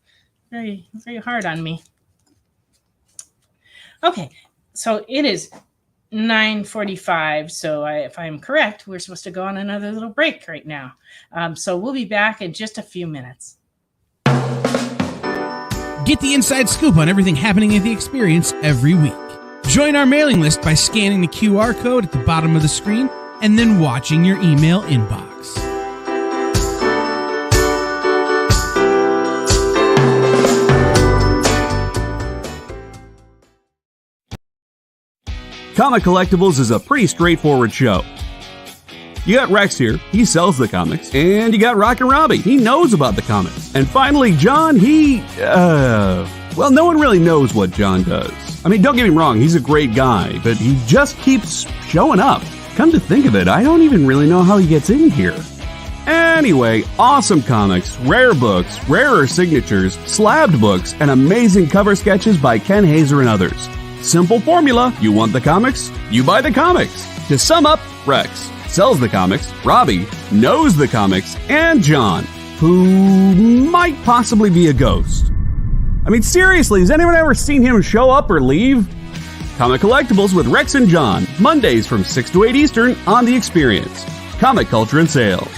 very, very hard on me. Okay, so it is 9:45. So if I'm correct, we're supposed to go on another little break right now. So we'll be back in just a few minutes. Do Get the inside scoop on everything happening at the experience every week. Join our mailing list by scanning the QR code at the bottom of the screen and then watching your email inbox. Comic Collectibles is a pretty straightforward show. You got Rex here, he sells the comics, and you got Rockin' Robbie, he knows about the comics. And finally, John, well, no one really knows what John does. I mean, don't get me wrong, he's a great guy, but he just keeps showing up. Come to think of it, I don't even really know how he gets in here. Anyway, awesome comics, rare books, rarer signatures, slabbed books, and amazing cover sketches by Ken Hazer and others. Simple formula, you want the comics, you buy the comics. To sum up, Rex sells the comics, Robbie knows the comics, and John, who might possibly be a ghost. I mean, seriously, has anyone ever seen him show up or leave? Comic Collectibles with Rex and John, Mondays from 6 to 8 Eastern on The Experience. Comic Culture and Sales.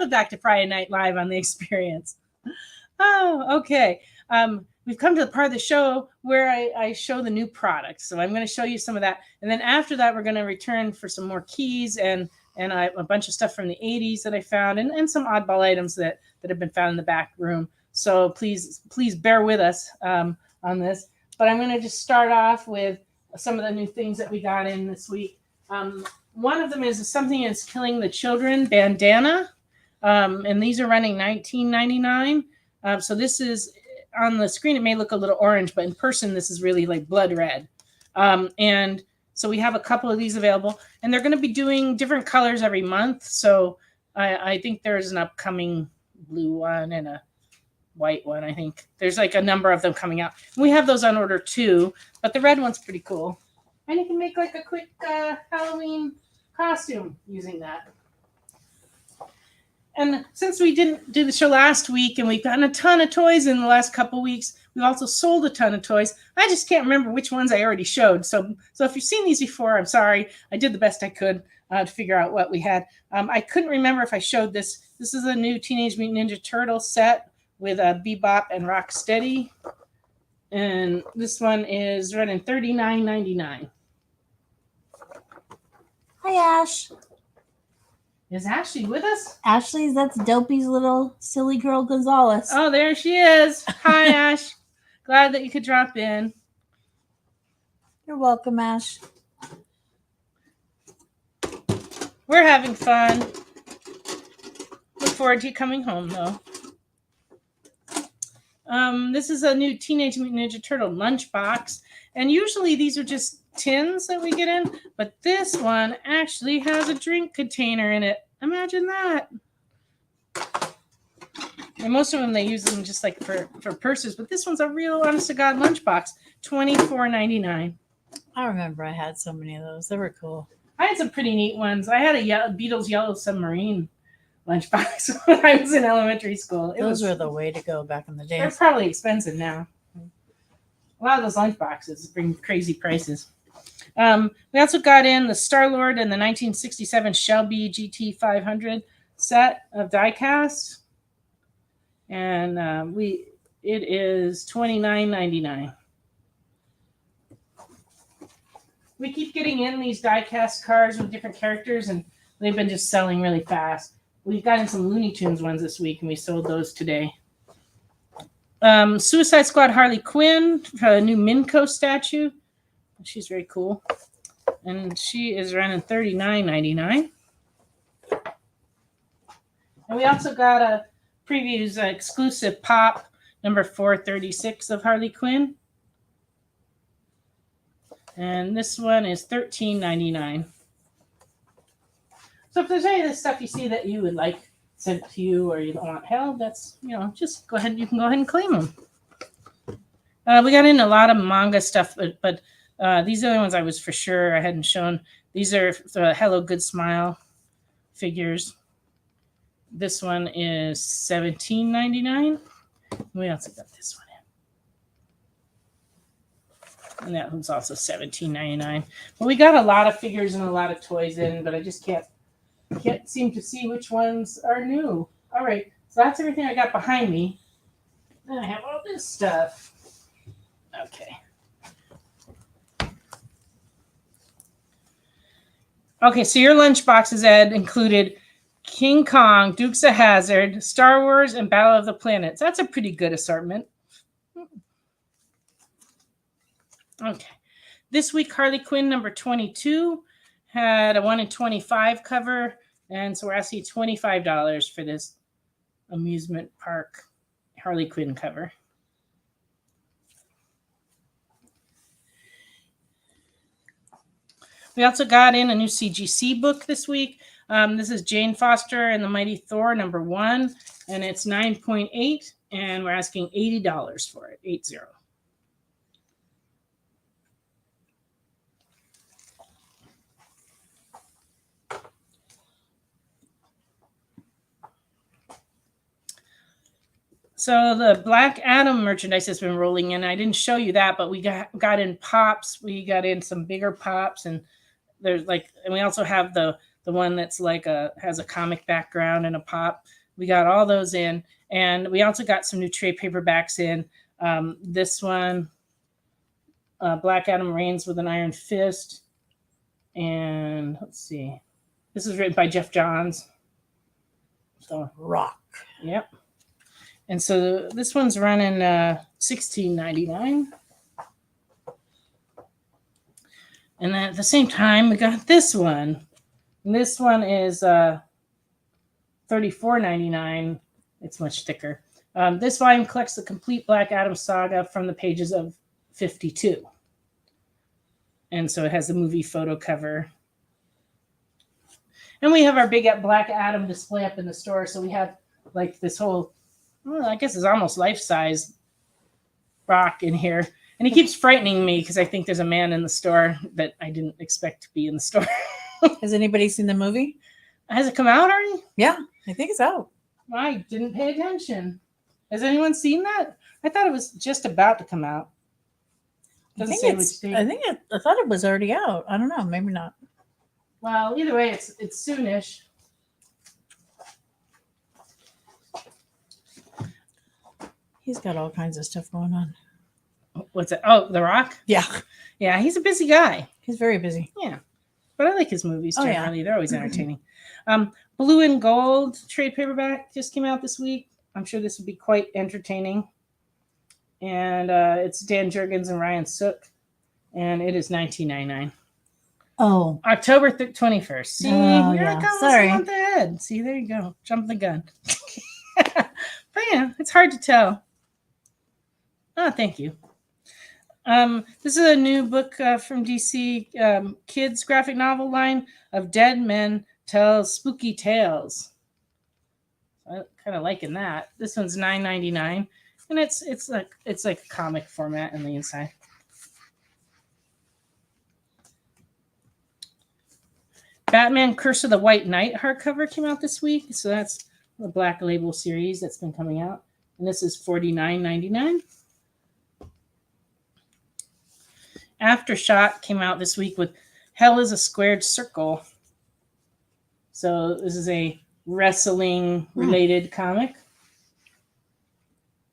Back to Friday Night Live on The Experience. Oh, okay. We've come to the part of the show where I show the new products. So I'm going to show you some of that. And then after that, we're going to return for some more keys and a bunch of stuff from the 80s that I found and some oddball items that have been found in the back room. So please bear with us on this. But I'm going to just start off with some of the new things that we got in this week. One of them is Something Is Killing the Children bandana. And these are running $19.99. So this is on the screen. It may look a little orange, but in person, this is really like blood red. And so we have a couple of these available, and they're going to be doing different colors every month. So I think there's an upcoming blue one and a white one. I think there's like a number of them coming out. We have those on order too, but the red one's pretty cool. And you can make like a quick Halloween costume using that. And since we didn't do the show last week and we've gotten a ton of toys in the last couple weeks, we've also sold a ton of toys. I just can't remember which ones I already showed. So if you've seen these before, I'm sorry. I did the best I could to figure out what we had. I couldn't remember if I showed this. This is a new Teenage Mutant Ninja Turtle set with Bebop and Rocksteady. And this one is running $39.99. Hi, Ash. Is Ashley with us? Ashley's, that's Dopey's little silly girl Gonzalez. Oh, there she is. Hi, Ash. Glad that you could drop in. You're welcome, Ash. We're having fun. Look forward to you coming home, though. This is a new Teenage Mutant Ninja Turtle lunchbox. And usually these are just tins that we get in. But this one actually has a drink container in it. Imagine that. And most of them, they use them just like for purses. But this one's a real, honest-to-God lunchbox. $24.99. I remember I had so many of those. They were cool. I had some pretty neat ones. I had a Beatles Yellow Submarine lunchbox when I was in elementary school. Those were the way to go back in the day. They're probably expensive now. A lot of those lunchboxes bring crazy prices. We also got in the Star-Lord and the 1967 Shelby GT 500 set of die-cast. And it is $29.99. We keep getting in these die-cast cars with different characters, and they've been just selling really fast. We've gotten some Looney Tunes ones this week, and we sold those today. Suicide Squad Harley Quinn, a new Minko statue. She's very cool. And she is running $39.99. And we also got a previews exclusive pop number 436 of Harley Quinn. And this one is $13.99. So if there's any of this stuff you see that you would like sent to you or you don't want held, that's, just go ahead. You can go ahead and claim them. We got in a lot of manga stuff, but these are the ones I was for sure I hadn't shown. These are the Hello Good Smile figures. This one is $17.99. We also got this one in. And that one's also $17.99. But we got a lot of figures and a lot of toys in, but I just can't seem to see which ones are new. All right, so that's everything I got behind me. Then I have all this stuff. Okay. Okay, so your lunch boxes, Ed, included King Kong, Dukes of Hazzard, Star Wars, and Battle of the Planets. That's a pretty good assortment. Okay. This week, Harley Quinn number 22 had a 1 in 25 cover. And so we're asking $25 for this amusement park Harley Quinn cover. We also got in a new CGC book this week. This is Jane Foster and the Mighty Thor number 1, and it's 9.8, and we're asking $80 for it, 80. So the Black Adam merchandise has been rolling in. I didn't show you that, but we got in pops. We got in some bigger pops, and there's and we also have the one that's has a comic background and a pop. We got all those in, and we also got some new trade paperbacks in. This one, Black Adam reigns with an iron fist, and let's see, this is written by Jeff Johns. So rock. Yep. And so this one's running $16.99. And then at the same time, we got this one. And this one is $34.99. It's much thicker. This volume collects the complete Black Adam saga from the pages of 52. And so it has the movie photo cover. And we have our big Black Adam display up in the store. So we have this whole, I guess it's almost life-size rock in here. And he keeps frightening me because I think there's a man in the store that I didn't expect to be in the store. Has anybody seen the movie? Has it come out already? Yeah, I think it's out. I didn't pay attention. Has anyone seen that? I thought it was just about to come out. Doesn't say which date. I thought it was already out. I don't know. Maybe not. Well, either way, it's soonish. He's got all kinds of stuff going on. What's it? Oh, The Rock? Yeah. Yeah, he's a busy guy. He's very busy. Yeah. But I like his movies generally. Yeah. They're always entertaining. Blue and Gold trade paperback just came out this week. I'm sure this would be quite entertaining. and it's Dan Jurgens and Ryan Sook, and it is $19.99. Oh, October 21st. See, Oh, you're yeah. like almost Sorry. a month ahead. See, there you go. Jump the gun. But yeah, it's hard to tell. Oh, thank you. This is a new book from DC Kids graphic novel line of Dead Men Tell Spooky Tales. I'm kind of liking that. This one's $9.99, and it's like a comic format on the inside. Batman Curse of the White Knight hardcover came out this week, so that's the Black Label series that's been coming out, and this is $49.99. Aftershock came out this week with Hell is a Squared Circle. So this is a wrestling related comic.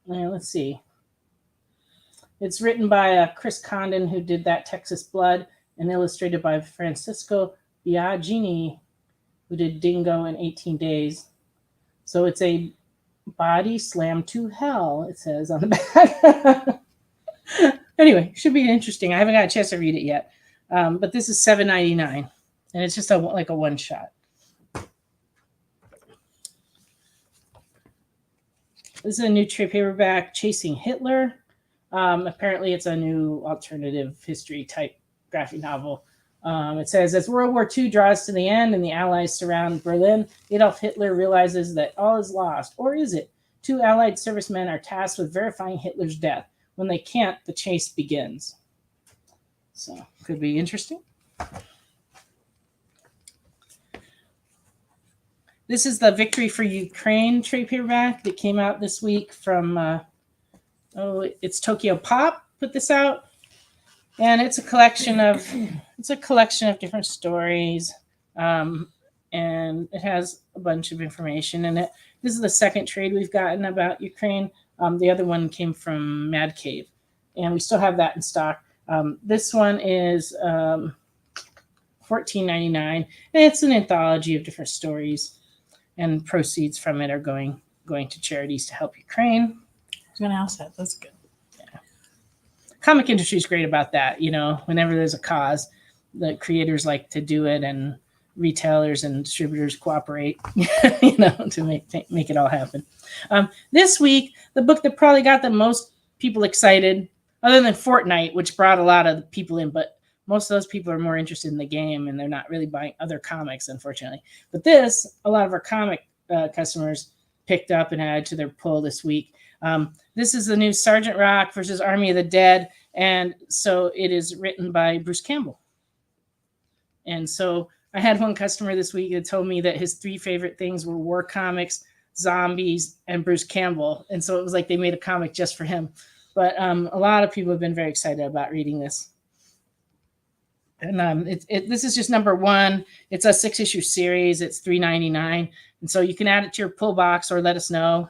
Let's see. It's written by Chris Condon, who did that Texas Blood, and illustrated by Francisco Biagini, who did Dingo in 18 Days. So it's a body slam to hell, it says on the back. Anyway, should be interesting. I haven't got a chance to read it yet. But this is $7.99, and it's just like a one shot. This is a new trade paperback, Chasing Hitler. Apparently, it's a new alternative history type graphic novel. It says, as World War II draws to the end and the Allies surround Berlin, Adolf Hitler realizes that all is lost. Or is it? 2 Allied servicemen are tasked with verifying Hitler's death. When they can't, the chase begins. So, could be interesting. This is the Victory for Ukraine trade paperback that came out this week from, it's Tokyo Pop put this out. And it's a collection of different stories. And it has a bunch of information in it. This is the second trade we've gotten about Ukraine. The other one came from Mad Cave, and we still have that in stock. This one is $14.99, and it's an anthology of different stories, and proceeds from it are going to charities to help Ukraine. I was going to ask that. That's good. Yeah. Comic industry is great about that. Whenever there's a cause, the creators like to do it, and retailers and distributors cooperate, to make it all happen. This week, the book that probably got the most people excited, other than Fortnite, which brought a lot of people in, but most of those people are more interested in the game, and they're not really buying other comics, unfortunately. But this, a lot of our comic customers picked up and added to their pull this week. This is the new Sergeant Rock versus Army of the Dead, and so it is written by Bruce Campbell. And so I had one customer this week that told me that his 3 favorite things were war comics, zombies, and Bruce Campbell. And so it was like they made a comic just for him. But a lot of people have been very excited about reading this. And this is just number 1. It's a 6-issue series. It's $3.99. And so you can add it to your pull box or let us know,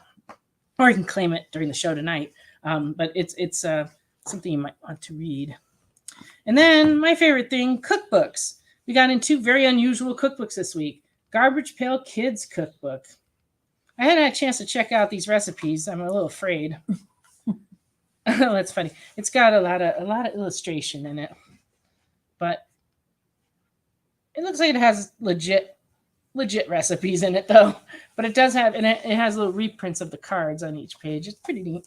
or you can claim it during the show tonight. But it's something you might want to read. And then my favorite thing, cookbooks. We got in 2 very unusual cookbooks this week. Garbage Pail Kids Cookbook. I hadn't had a chance to check out these recipes. I'm a little afraid. Oh, that's funny. It's got a lot of illustration in it, but it looks like it has legit recipes in it, though. But it does have, and it has little reprints of the cards on each page. It's pretty neat.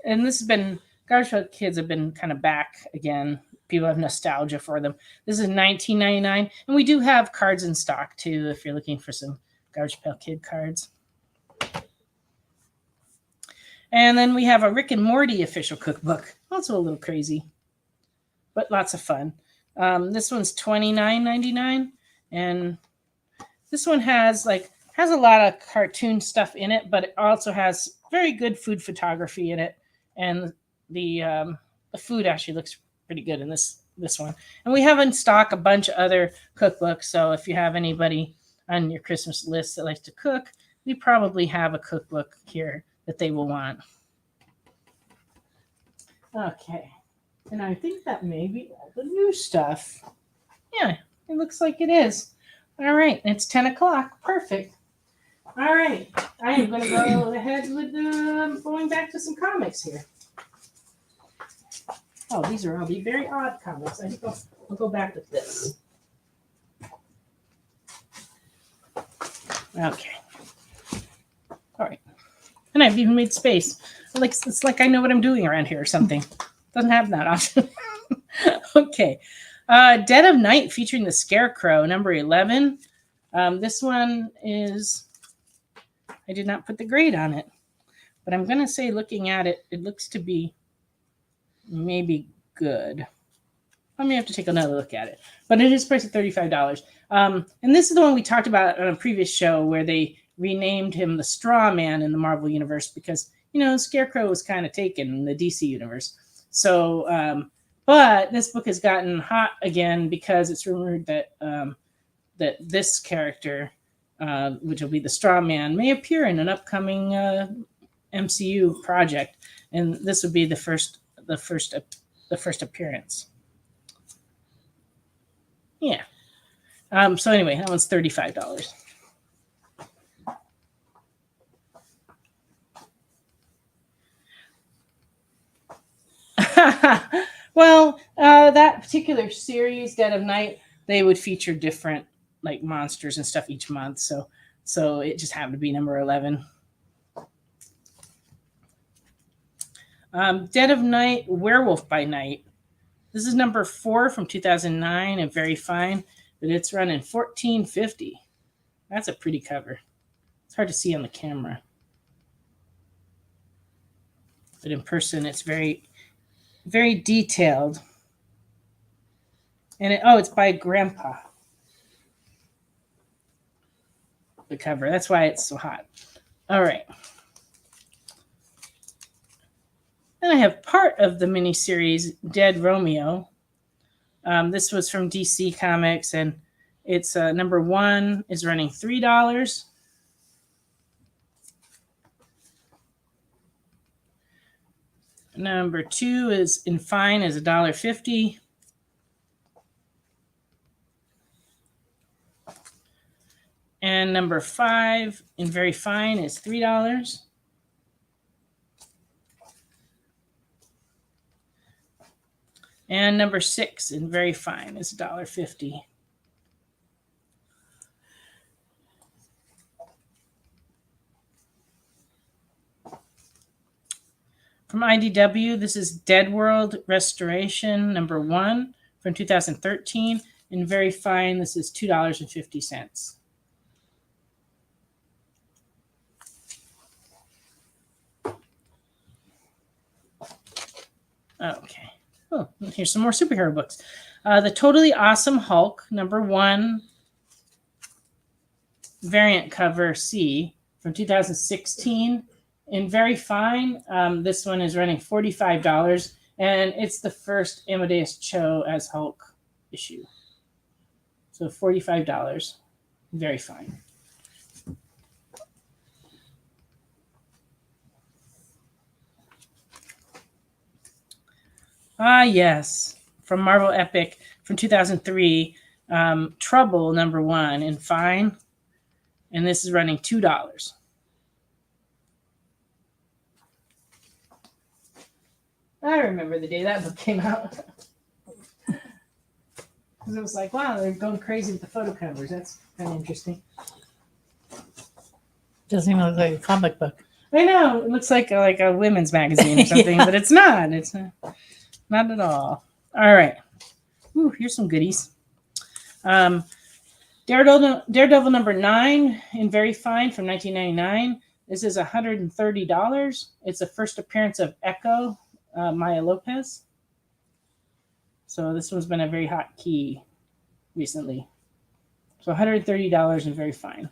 And this has been, Garbage Pail Kids have been kind of back again. People have nostalgia for them. This is $19.99, and we do have cards in stock too if you're looking for some Garbage Pail Kid cards. And then we have a Rick and Morty official cookbook. Also a little crazy, but lots of fun. This one's $29.99, and this one has a lot of cartoon stuff in it, but it also has very good food photography in it, and the food actually looks pretty good in this one. And we have in stock a bunch of other cookbooks, so if you have anybody on your Christmas list that likes to cook, we probably have a cookbook here that they will want. Okay, and I think that may be all the new stuff. Yeah, it looks like it is. All right, it's 10 o'clock. Perfect. All right, I am going to go ahead with going back to some comics here. Oh, these are all the very odd comics. I think I'll go back with this. Okay. All right. And I've even made space. Like it's like I know what I'm doing around here or something. Doesn't happen that often. Okay. Dead of Night featuring the Scarecrow, number 11. This one is, I did not put the grade on it, but I'm going to say looking at it, it looks to be maybe good. I may have to take another look at it, but it is priced at $35. And this is the one we talked about on a previous show where they renamed him the Straw Man in the Marvel Universe because, Scarecrow was kind of taken in the DC Universe. So, but this book has gotten hot again because it's rumored that that this character, which will be the Straw Man, may appear in an upcoming MCU project, and this would be the first appearance. Yeah. So anyway, that one's $35. Well, that particular series, Dead of Night, they would feature different like monsters and stuff each month. So it just happened to be number 11. Dead of Night, Werewolf by Night. This is number 4 from 2009 and very fine, but it's running $14.50. That's a pretty cover. It's hard to see on the camera, but in person, it's very, very detailed. And it's by Grandpa. The cover. That's why it's so hot. All right. Then I have part of the miniseries Dead Romeo. This was from DC Comics, and it's number 1 is running $3. Number 2 is in fine is $1.50. And number 5 in very fine is $3. And number 6 in very fine is $1.50. From IDW, this is Dead World Restoration, number 1 from 2013. In very fine, this is $2.50. Okay. Oh, here's some more superhero books. The Totally Awesome Hulk, number 1, variant cover C from 2016. In very fine, this one is running $45, and it's the first Amadeus Cho as Hulk issue. So $45, very fine. Ah, yes, from Marvel Epic from 2003, Trouble, number 1, in fine, and this is running $2. I remember the day that book came out. Because it was like, wow, they're going crazy with the photo covers. That's kind of interesting. Doesn't even look like a comic book. I know. It looks like a women's magazine or something, Yeah. but it's not. It's not at all. All right. Ooh, here's some goodies. Daredevil number 9 in very fine from 1999. This is $130. It's the first appearance of Echo, Maya Lopez. So this one's been a very hot key recently. So $130 and very fine.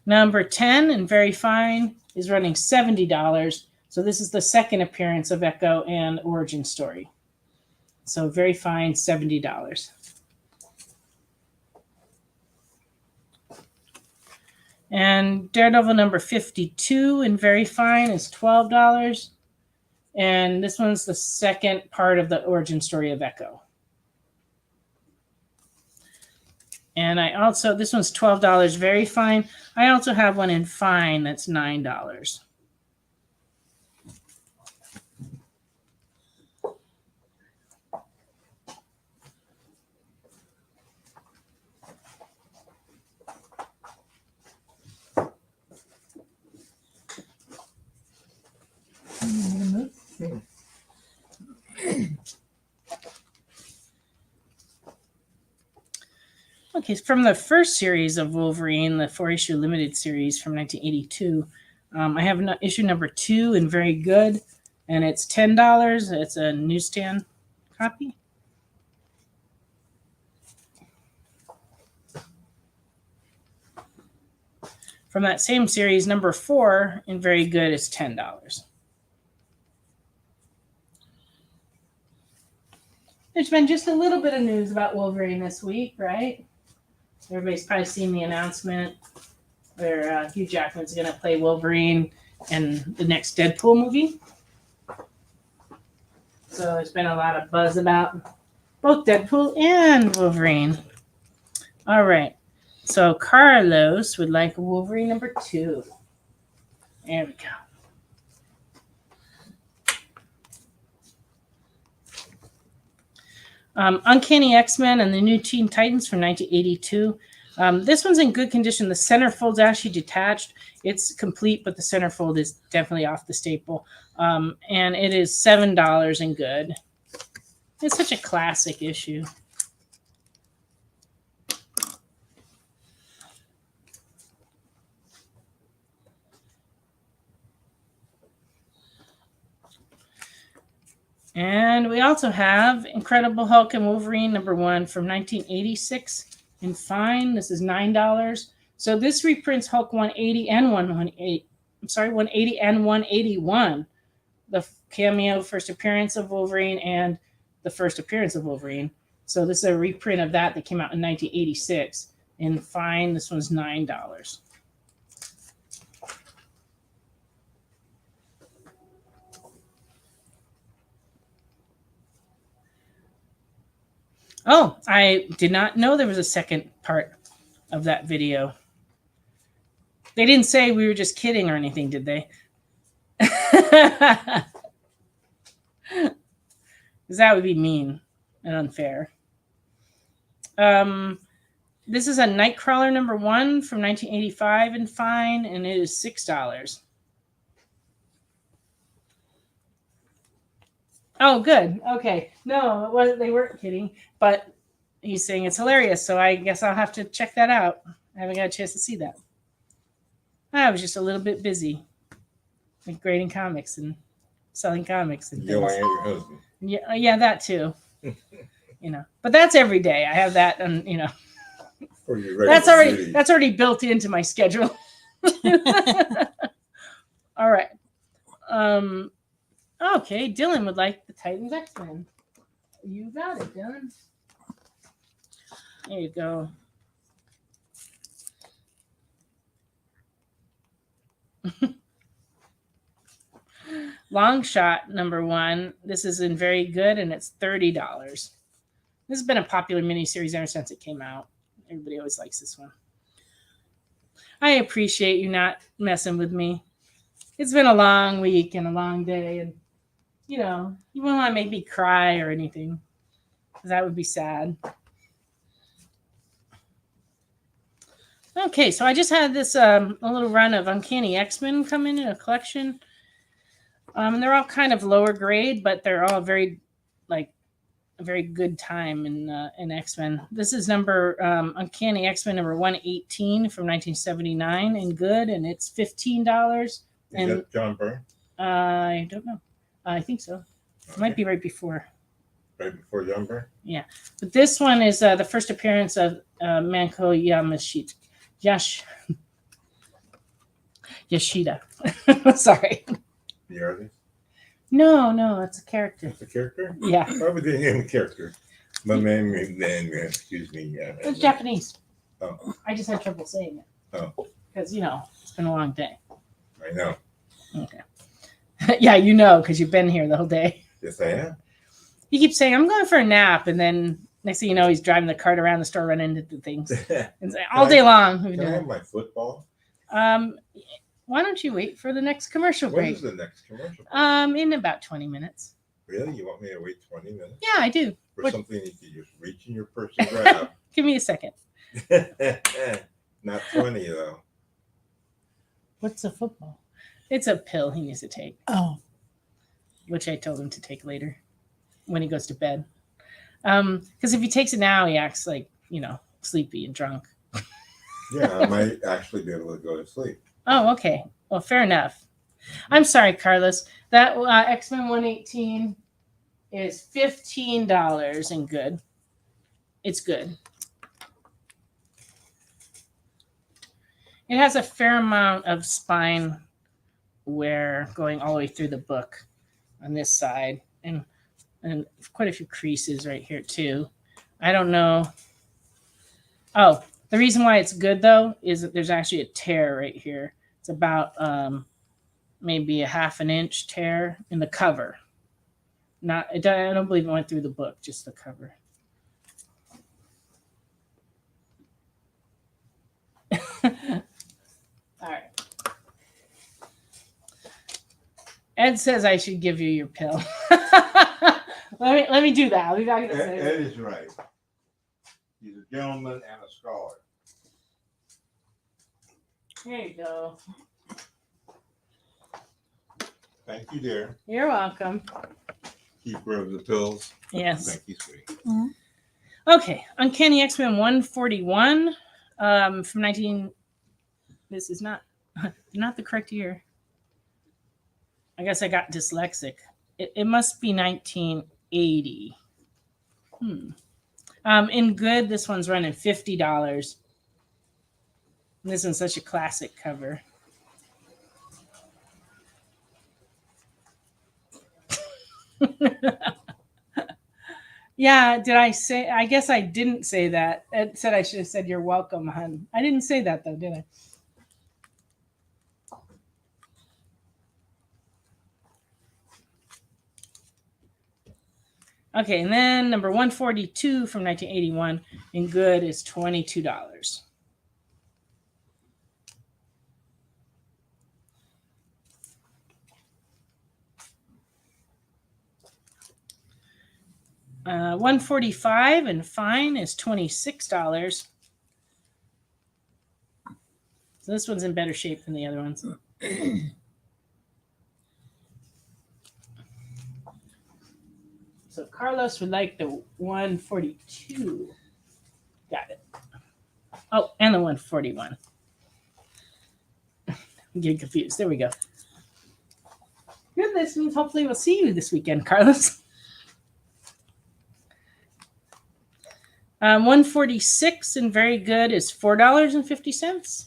Number 10 and very fine is running $70. So this is the second appearance of Echo and origin story. So very fine, $70. And Daredevil number 52 in very fine is $12. And this one's the second part of the origin story of Echo. And this one's $12 very fine. I also have one in fine that's $9. Okay, from the first series of Wolverine, the 4-issue limited series from 1982, I have issue number 2 and very good, and it's $10. It's a newsstand copy. From that same series, number 4 and very good is $10. There's been just a little bit of news about Wolverine this week, right? Everybody's probably seen the announcement where Hugh Jackman's going to play Wolverine in the next Deadpool movie. So there's been a lot of buzz about both Deadpool and Wolverine. All right. So Carlos would like Wolverine number 2. There we go. Uncanny X-Men and the New Teen Titans from 1982. This one's in good condition. The centerfold's actually detached. It's complete, but the centerfold is definitely off the staple. And it is $7 and good. It's such a classic issue. And we also have Incredible Hulk and Wolverine number 1 from 1986 in fine. This is $9. So this reprints Hulk 180 and 180 and 181. The cameo first appearance of Wolverine and the first appearance of Wolverine. So this is a reprint of that came out in 1986 in fine. This one's $9. Oh, I did not know there was a second part of that video. They didn't say we were just kidding or anything, did they? Because that would be mean and unfair. This is a Nightcrawler number 1 from 1985 in fine, and it is $6. Oh, good. Okay. No, it wasn't. They weren't kidding, but he's saying it's hilarious. So I guess I'll have to check that out. I haven't got a chance to see that. I was just a little bit busy with grading comics and selling comics and things. You want your husband? Yeah, that too. But that's every day. I have that, and that's already built into my schedule. All right. Okay, Dylan would like the Titans X-Men. You got it, Dylan. There you go. Long Shot number 1. This is in very good, and it's $30. This has been a popular miniseries ever since it came out. Everybody always likes this one. I appreciate you not messing with me. It's been a long week and a long day, and you won't want to make me cry or anything, because that would be sad. Okay, so I just had this a little run of Uncanny X-Men come in a collection. And they're all kind of lower grade, but they're all a very good time in X-Men. This is Uncanny X-Men number 118 from 1979 in good, and it's $15. Is that John Byrne? I don't know. I think so. It might be right before. Right before John Byrne? Yeah. But this one is the first appearance of Manko Yashida. Sorry. The artist? No, it's a character. It's a character? Yeah. Why would they name a character? My man, excuse me. It's Japanese. Oh. I just had trouble saying it. Oh. Because, it's been a long day. I know. Okay. Yeah, because you've been here the whole day. Yes, I am. He keeps saying, I'm going for a nap. And then next thing you know, he's driving the cart around the store, running into things. And all day long. Can I have my football? Why don't you wait for the next commercial break? When is the next commercial break? In about 20 minutes. Really? You want me to wait 20 minutes? Yeah, I do. For something you can just reach in your purse and grab? Give me a second. Not 20, though. What's a football? It's a pill he needs to take. Oh. Which I told him to take later when he goes to bed. Because if he takes it now, he acts like, sleepy and drunk. Yeah, I might actually be able to go to sleep. Oh, okay. Well, fair enough. I'm sorry, Carlos. That X-Men 118 is $15 and good. It's good. It has a fair amount of spine wear going all the way through the book on this side, and quite a few creases right here too. I don't know. Oh, the reason why it's good though is that there's actually a tear right here. It's about maybe a half an inch tear in the cover. I don't believe it went through the book, just the cover. All right. Ed says I should give you your pill. let me do that. I'll be back in a second. Ed is right. He's a gentleman and a scholar. Here you go. Thank you, dear. You're welcome. Keeper of the pills. Yes. Thank you, sweetie. Mm-hmm. Okay. Uncanny X-Men 141 from 19. This is not the correct year. I guess I got dyslexic. It must be 1980. In good, this one's running $50. And this one's such a classic cover. Yeah, did I say? I guess I didn't say that. Ed said I should have said you're welcome, hun. I didn't say that though, did I? Okay, and then number 142 from 1981 in good is $22. Uh, 145 and fine is $26. So this one's in better shape than the other ones. So Carlos would like the 142. Got it. Oh, and the 141. I'm getting confused. There we go. Good. This means hopefully we'll see you this weekend, Carlos. 146 and very good is $4.50.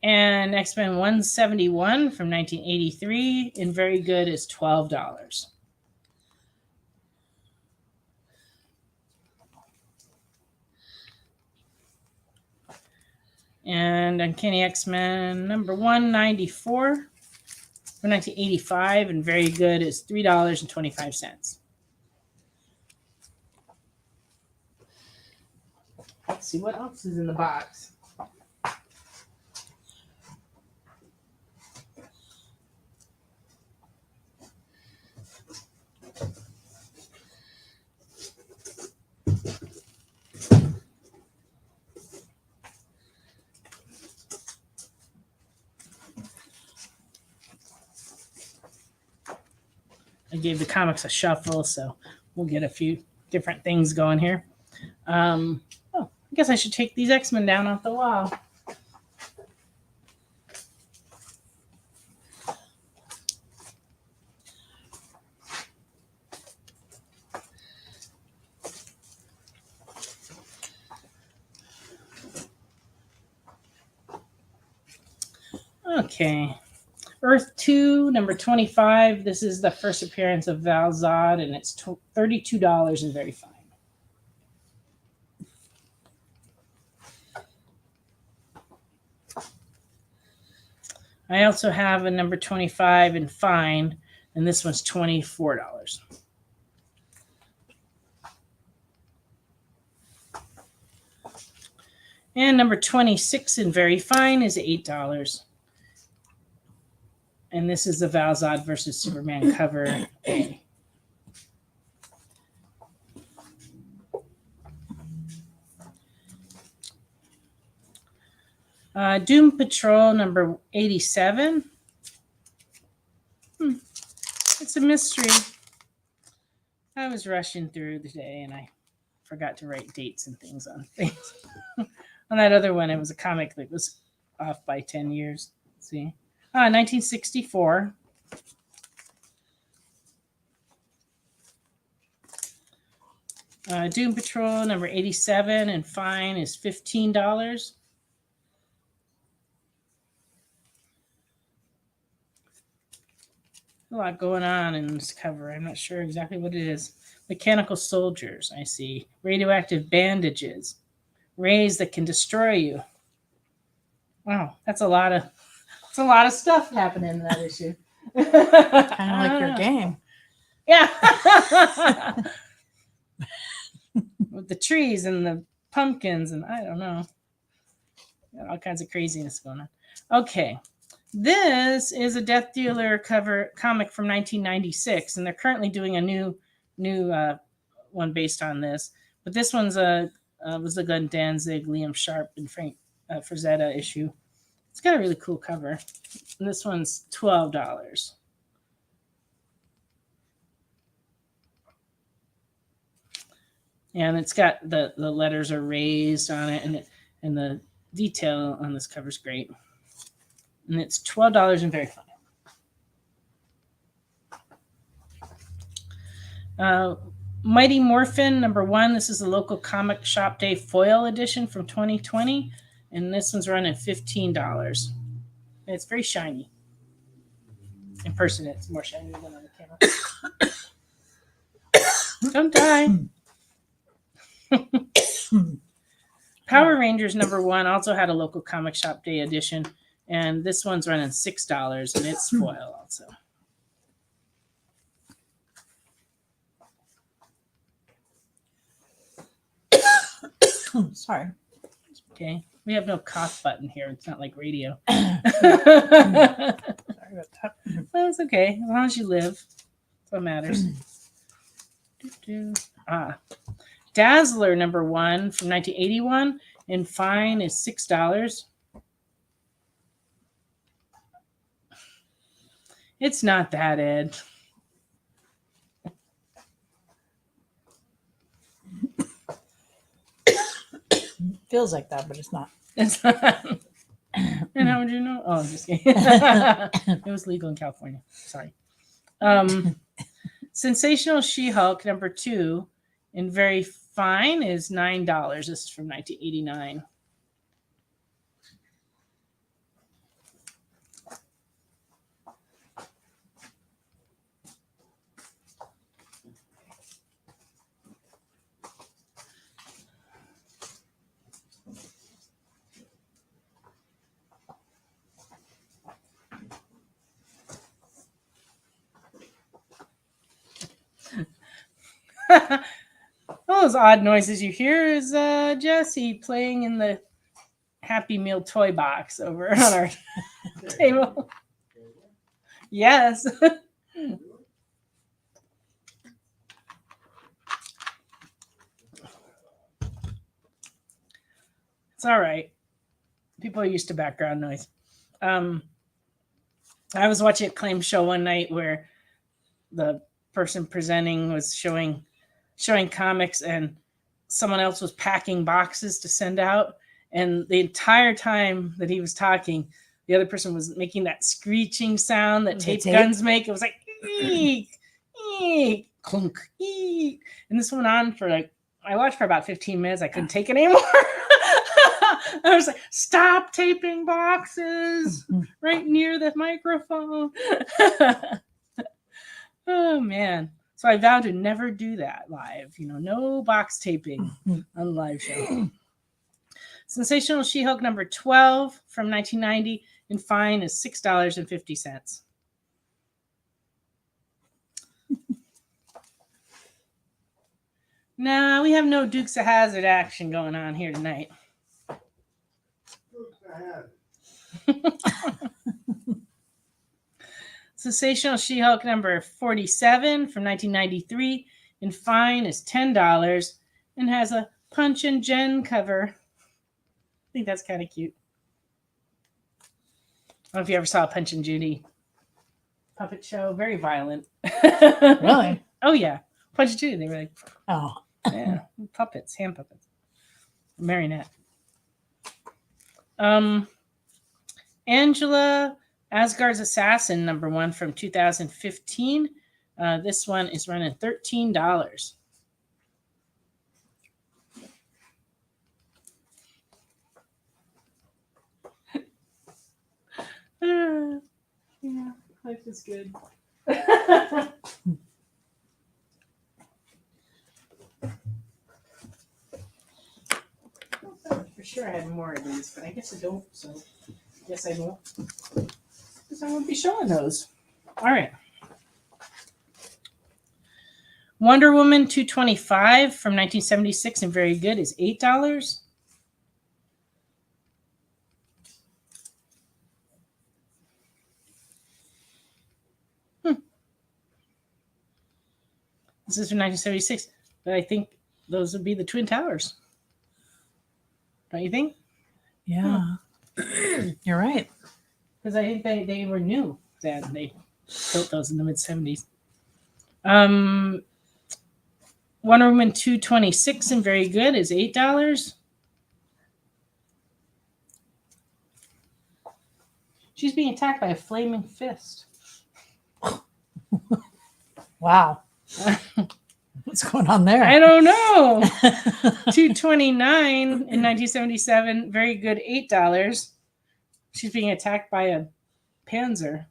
And X-Men 171 from 1983 in very good is $12. And Uncanny X-Men number 194 from 1985 and very good is $3.25. Let's see what else is in the box. I gave the comics a shuffle, so we'll get a few different things going here. I guess I should take these X-Men down off the wall. Okay. Earth 2, number 25. This is the first appearance of Val Zod, and it's $32 and very fine. I also have a number 25 in fine, and this one's $24. And number 26 in very fine is $8. And this is the Val Zod versus Superman cover A. Doom Patrol number 87 It's a mystery. I was rushing through the day and I forgot to write dates and things on things. On that other one, it was a comic that was off by 10 years. Let's see. 1964. Doom Patrol number 87 and fine is $15. A lot going on in this cover. I'm not sure exactly what it is. Mechanical soldiers, I see. Radioactive bandages. Rays that can destroy you. Wow, that's a lot of stuff happening in that issue. Kind of like your game. Yeah. With the trees and the pumpkins and I don't know. Got all kinds of craziness going on. Okay. This is a Death Dealer cover comic from 1996, and they're currently doing a new one based on this. But this one's was a Glenn Danzig, Liam Sharp, and Frank Frazetta issue. It's got a really cool cover. And this one's $12. And it's got the letters are raised on it, and the detail on this cover is great. And it's $12 and very funny. Mighty Morphin number 1. This is a local comic shop day foil edition from 2020, and this one's running $15. And it's very shiny. In person, it's more shiny than on the camera. Don't die. Power Rangers number 1 also had a local comic shop day edition, and this one's running $6, and it's foil also. Sorry. Okay, we have no cough button here. It's not like radio. Sorry about that. Well, it's okay as long as you live. That's what matters. Dazzler number 1 from 1981, and fine is $6. It's not that, Ed. Feels like that, but it's not. It's not. And how would you know? Oh, I'm just kidding. It was legal in California. Sorry. Sensational She-Hulk number 2 in very fine is $9. This is from 1989. All those odd noises you hear is Jesse playing in the Happy Meal toy box over on our table. Yes. It's all right. People are used to background noise. I was watching a claim show one night where the person presenting was showing comics, and someone else was packing boxes to send out. And the entire time that he was talking, the other person was making that screeching sound that tape guns make. It was like, eek, eek, clunk, eek. And this went on for I watched for about 15 minutes. I couldn't take it anymore. I was like, stop taping boxes right near the microphone. Oh, man. So I vowed to never do that live. No box taping on the live show. Sensational She-Hulk number 12 from 1990, and fine is $6.50. Nah, we have no Dukes of Hazzard action going on here tonight. Sensational She-Hulk number 47 from 1993, and fine is $10, and has a Punch and Jen cover. I think that's kind of cute. I don't know if you ever saw Punch and Judy. puppet show, very violent. Really? Oh yeah, Punch Two. They were like, Oh. yeah, puppets, hand puppets, marionette. Angela Asgard's Assassin #1 from 2015. This one is running $13. Yeah, life is good. For sure I had more of these, but I guess I don't, so I guess I won't. Because I won't be showing those. All right. Wonder Woman 225 from 1976 and very good is $8. This is from 1976, but I think those would be the Twin Towers. Don't you think? Yeah. You're right. Because I think they were new then. They built those in the mid-70s. Wonder Woman 226 and very good is $8. She's being attacked by a flaming fist. Wow. What's going on there? I don't know. 229 in 1977, very good, $8. She's being attacked by a panzer.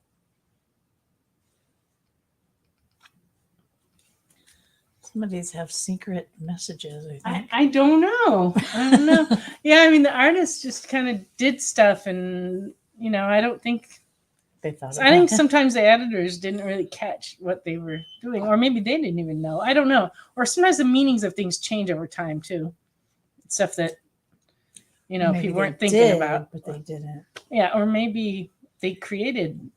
Some of these have secret messages, I think. I don't know. I don't know. Yeah, I mean, the artist just kind of did stuff, and I don't think. They thought. I think sometimes the editors didn't really catch what they were doing, or maybe they didn't even know. I don't know. Or sometimes the meanings of things change over time too. Stuff that maybe people weren't they thinking did, about, but they didn't. Yeah, or maybe they created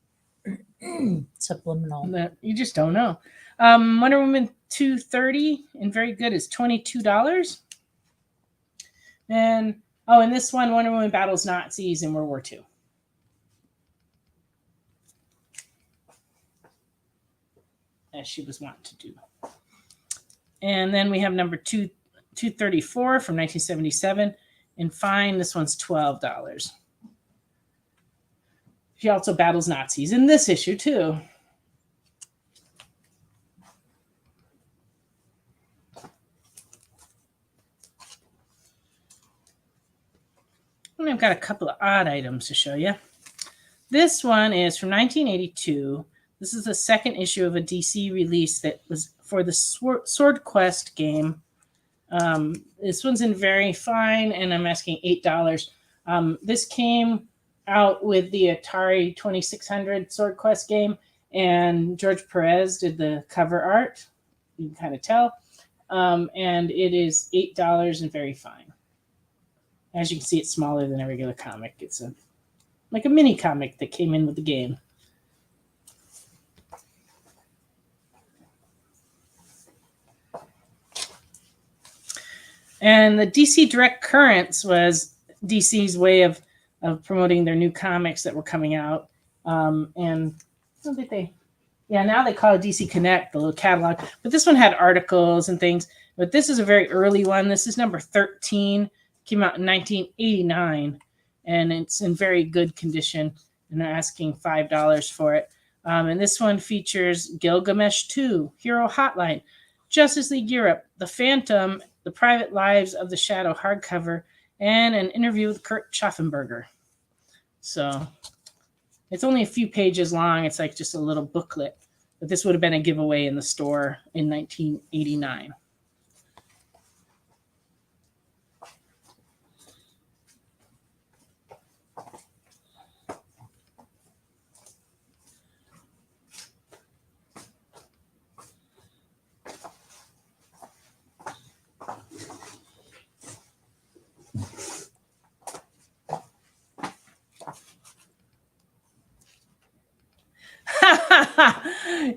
Subliminal. that you just don't know. Wonder Woman 230 and very good is $22. And in this one, Wonder Woman battles Nazis in World War II. As she was wont to do. And then we have number 234 from 1977. And fine, this one's $12. She also battles Nazis in this issue, too. And I've got a couple of odd items to show you. This one is from 1982. This is the second issue of a DC release that was for the Sword Quest game. This one's in very fine, and I'm asking $8. This came out with the Atari 2600 Sword Quest game, and George Perez did the cover art. You can kind of tell. And it is $8 and very fine. As you can see, it's smaller than a regular comic. It's like a mini comic that came in with the game. And the DC Direct Currents was DC's way of promoting their new comics that were coming out. And what did they? Yeah, now they call it DC Connect, the little catalog. But this one had articles and things. But this is a very early one. This is number 13. Came out in 1989. And it's in very good condition. And they're asking $5 for it. And this one features Gilgamesh 2, Hero Hotline, Justice League Europe, The Phantom, The Private Lives of the Shadow hardcover, and an interview with Kurt Schaffenberger. So it's only a few pages long. It's like just a little booklet. But this would have been a giveaway in the store in 1989.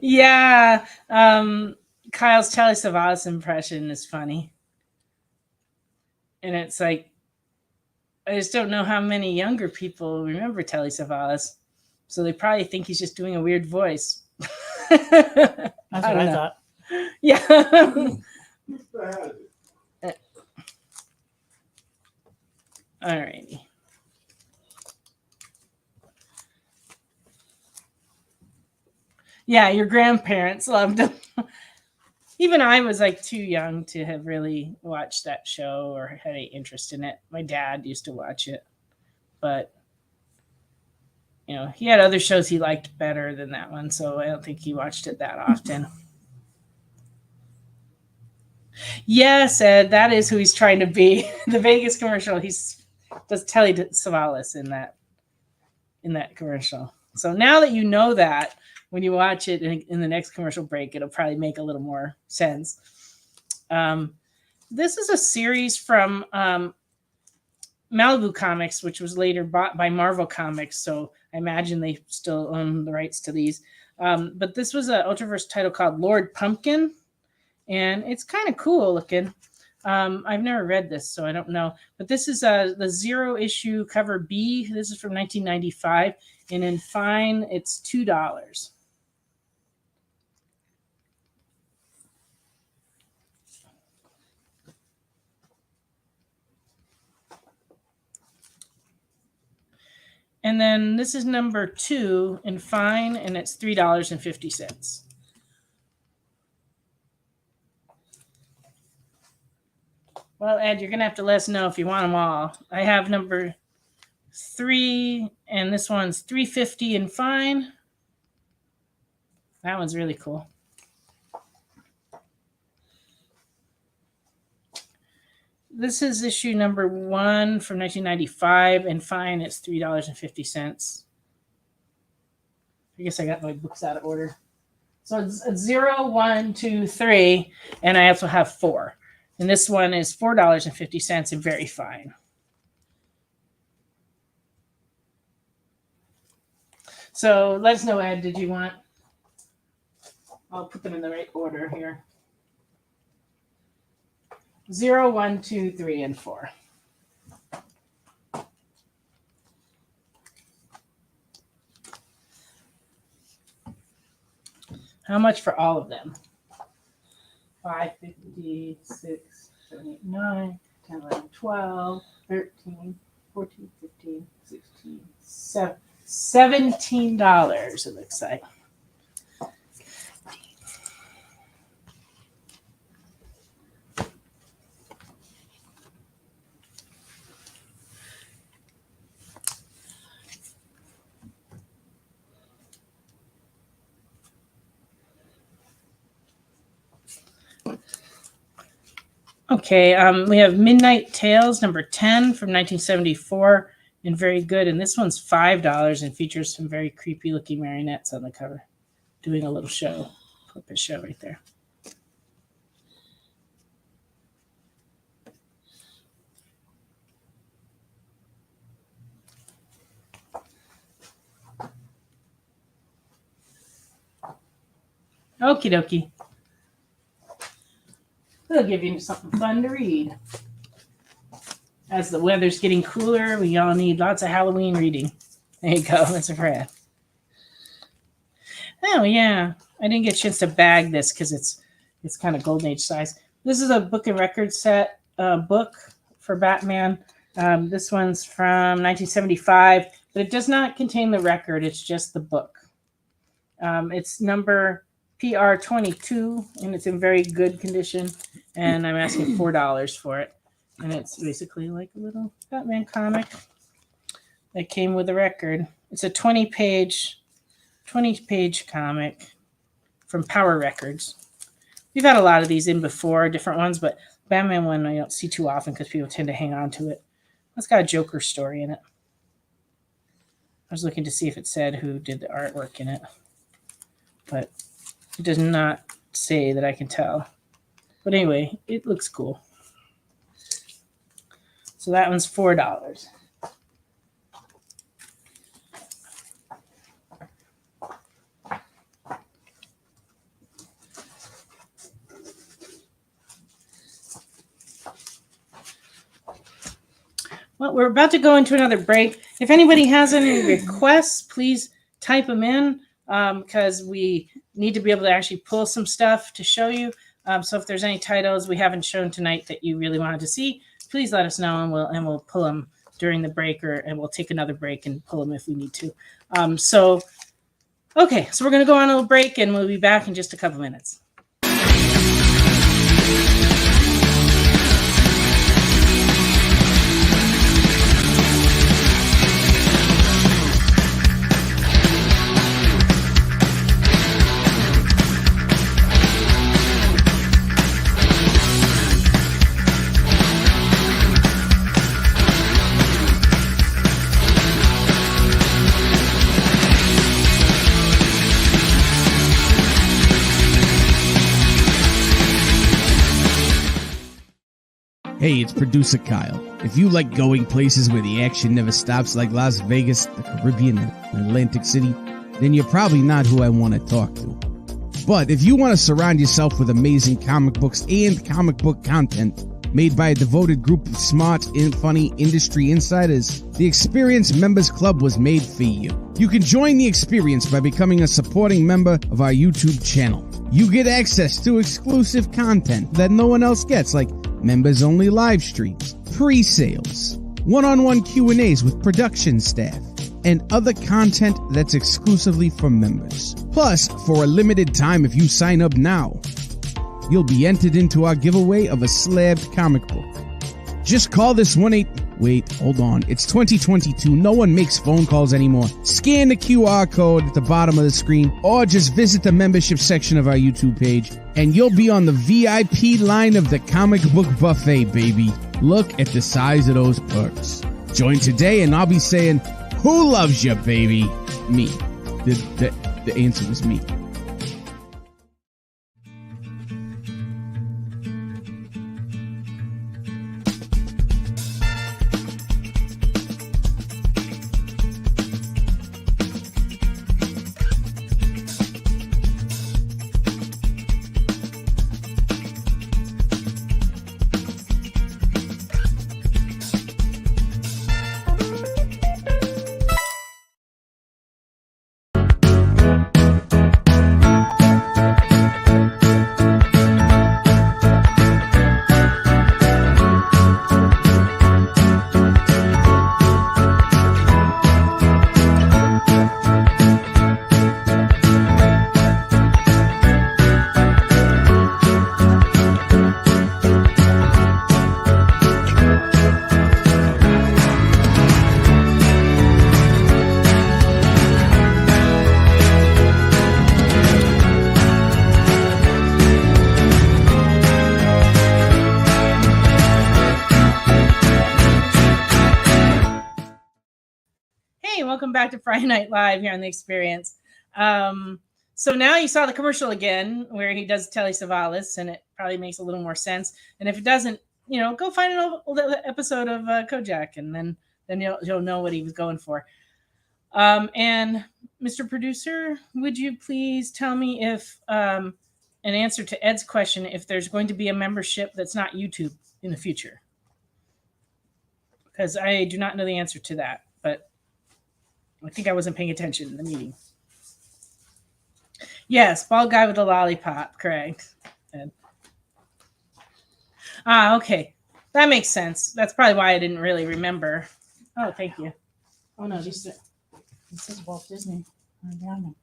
Yeah. Kyle's Telly Savalas impression is funny. And it's like, I just don't know how many younger people remember Telly Savalas. So they probably think he's just doing a weird voice. That's what don't I know. thought. Yeah. All righty. Yeah, your grandparents loved them. Even I was like too young to have really watched that show or had any interest in it. My dad used to watch it, but you know, he had other shows he liked better than that one, so I don't think he watched it that often. Yes, Ed, that is who he's trying to be. The Vegas commercial, he's does Telly Savalas in that commercial. So now that you know that, when you watch it in the next commercial break, it'll probably make a little more sense. This is a series from Malibu Comics, which was later bought by Marvel Comics. So I imagine they still own the rights to these. But this was an Ultraverse title called Lord Pumpkin. And it's kind of cool looking. I've never read this, so I don't know. But this is the 0 issue cover B. This is from 1995. And in fine, it's $2. And then this is number 2 in fine, and it's $3.50. Well, Ed, you're going to have to let us know if you want them all. I have number 3, and this one's $3.50 in fine. That one's really cool. This is issue number 1 from 1995, and fine, it's $3.50. I guess I got my books out of order. So it's 0, 1, 2, 3, and I also have 4. And this one is $4.50 and very fine. So let us know, Ed, did you want? I'll put them in the right order here. 0, 1, 2, 3, and 4. How much for all of them? 5, 50, 6, 7, 8, 9, 10, 11, 12, 13, 14, 15, 16, 17, $17, it looks like. Okay, we have Midnight Tales, number 10 from 1974, and very good. And this one's $5 and features some very creepy looking marionettes on the cover, doing a little show, puppet show right there. Okie dokie. They'll give you something fun to read. As the weather's getting cooler, we all need lots of Halloween reading. There you go. That's a friend. Oh, yeah. I didn't get a chance to bag this because it's kind of Golden Age size. This is a book and record set book for Batman. This one's from 1975, but it does not contain the record. It's just the book. It's number PR22, and it's in very good condition. And I'm asking $4 for it. And it's basically like a little Batman comic that came with a record. It's a 20-page comic from Power Records. We've had a lot of these in before, different ones, but Batman one I don't see too often because people tend to hang on to it. It's got a Joker story in it. I was looking to see if it said who did the artwork in it, but it does not say that I can tell. But anyway, it looks cool. So that one's $4. Well, we're about to go into another break. If anybody has any requests, please type them in because we need to be able to actually pull some stuff to show you. So if there's any titles we haven't shown tonight that you really wanted to see, please let us know, and we'll pull them during the break, and we'll take another break and pull them if we need to. Okay, so we're going to go on a little break, and we'll be back in just a couple minutes. Hey, it's producer Kyle. If you like going places where the action never stops like Las Vegas, the Caribbean, and Atlantic City, then you're probably not who I want to talk to. But if you want to surround yourself with amazing comic books and comic book content made by a devoted group of smart and funny industry insiders, the Experience Members Club was made for you. You can join the experience by becoming a supporting member of our YouTube channel. You get access to exclusive content that no one else gets, like members-only live streams, pre-sales, one-on-one Q&As with production staff, and other content that's exclusively for members. Plus, for a limited time, if you sign up now, you'll be entered into our giveaway of a slabbed comic book. Just call this 1-8... Wait, hold on. It's 2022. No one makes phone calls anymore. Scan the QR code at the bottom of the screen, or just visit the membership section of our YouTube page, and you'll be on the VIP line of the comic book buffet, baby. Look at the size of those perks. Join today, and I'll be saying, who loves you, baby? Me. The answer was me. Welcome back to Friday Night Live here on The Experience. So now you saw the commercial again where he does Telly Savalas, and it probably makes a little more sense. And if it doesn't, go find an old episode of Kojak, and then you'll know what he was going for. And Mr. Producer, would you please tell me if an answer to Ed's question, if there's going to be a membership that's not YouTube in the future? Because I do not know the answer to that, but I think I wasn't paying attention in the meeting. Yes, bald guy with a lollipop, correct. Okay. That makes sense. That's probably why I didn't really remember. Oh, thank you. Oh, no. This is Walt Disney. Can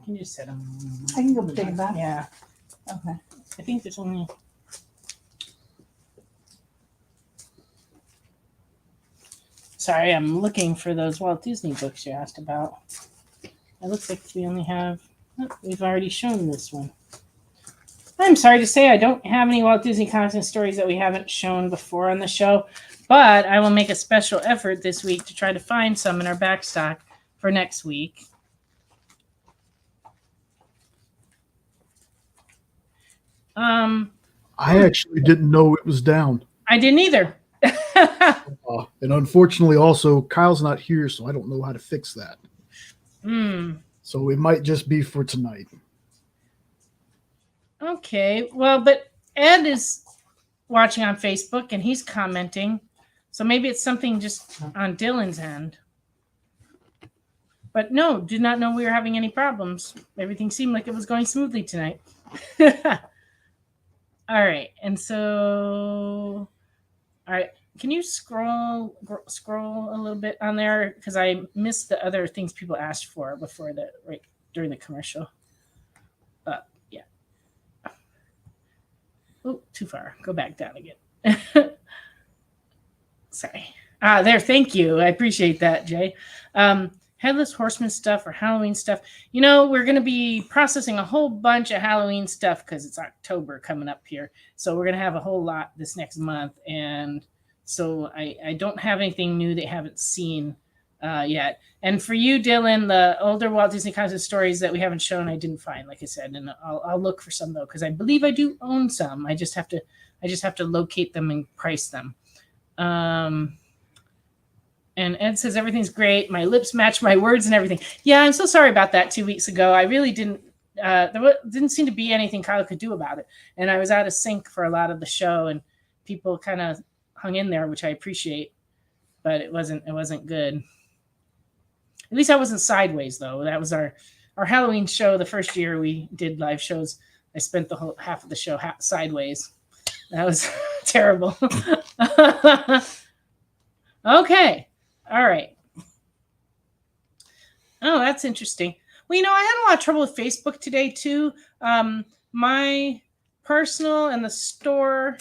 you just set them? I can go take it back. Yeah. Okay. I think there's only... Sorry, I'm looking for those Walt Disney books you asked about. It looks like we only have... Oh, we've already shown this one. I'm sorry to say I don't have any Walt Disney comics and stories that we haven't shown before on the show, but I will make a special effort this week to try to find some in our back stock for next week. I actually didn't know it was down. I didn't either. And unfortunately, also, Kyle's not here, so I don't know how to fix that. So it might just be for tonight. Okay. Well, but Ed is watching on Facebook, and he's commenting. So maybe it's something just on Dylan's end. But no, did not know we were having any problems. Everything seemed like it was going smoothly tonight. All right. And so, all right. Can you scroll a little bit on there? Because I missed the other things people asked for before during the commercial. Yeah. Oh, too far. Go back down again. Sorry. There. Thank you. I appreciate that, Jay. Headless Horseman stuff or Halloween stuff. We're going to be processing a whole bunch of Halloween stuff because it's October coming up here. So we're going to have a whole lot this next month. And so I don't have anything new that you haven't seen yet. And for you, Dylan, the older Walt Disney kinds of stories that we haven't shown, I didn't find, like I said. And I'll look for some, though, because I believe I do own some. I just have to locate them and price them. And Ed says, everything's great. My lips match my words and everything. Yeah, I'm so sorry about that 2 weeks ago. I really didn't, there didn't seem to be anything Kyle could do about it. And I was out of sync for a lot of the show, and people kind of hung in there, which I appreciate, but it wasn't good. At least I wasn't sideways, though. That was our Halloween show. The first year we did live shows, I spent the whole half of the show sideways. That was terrible. Okay. All right. Oh, that's interesting. Well, I had a lot of trouble with Facebook today, too. My personal and the store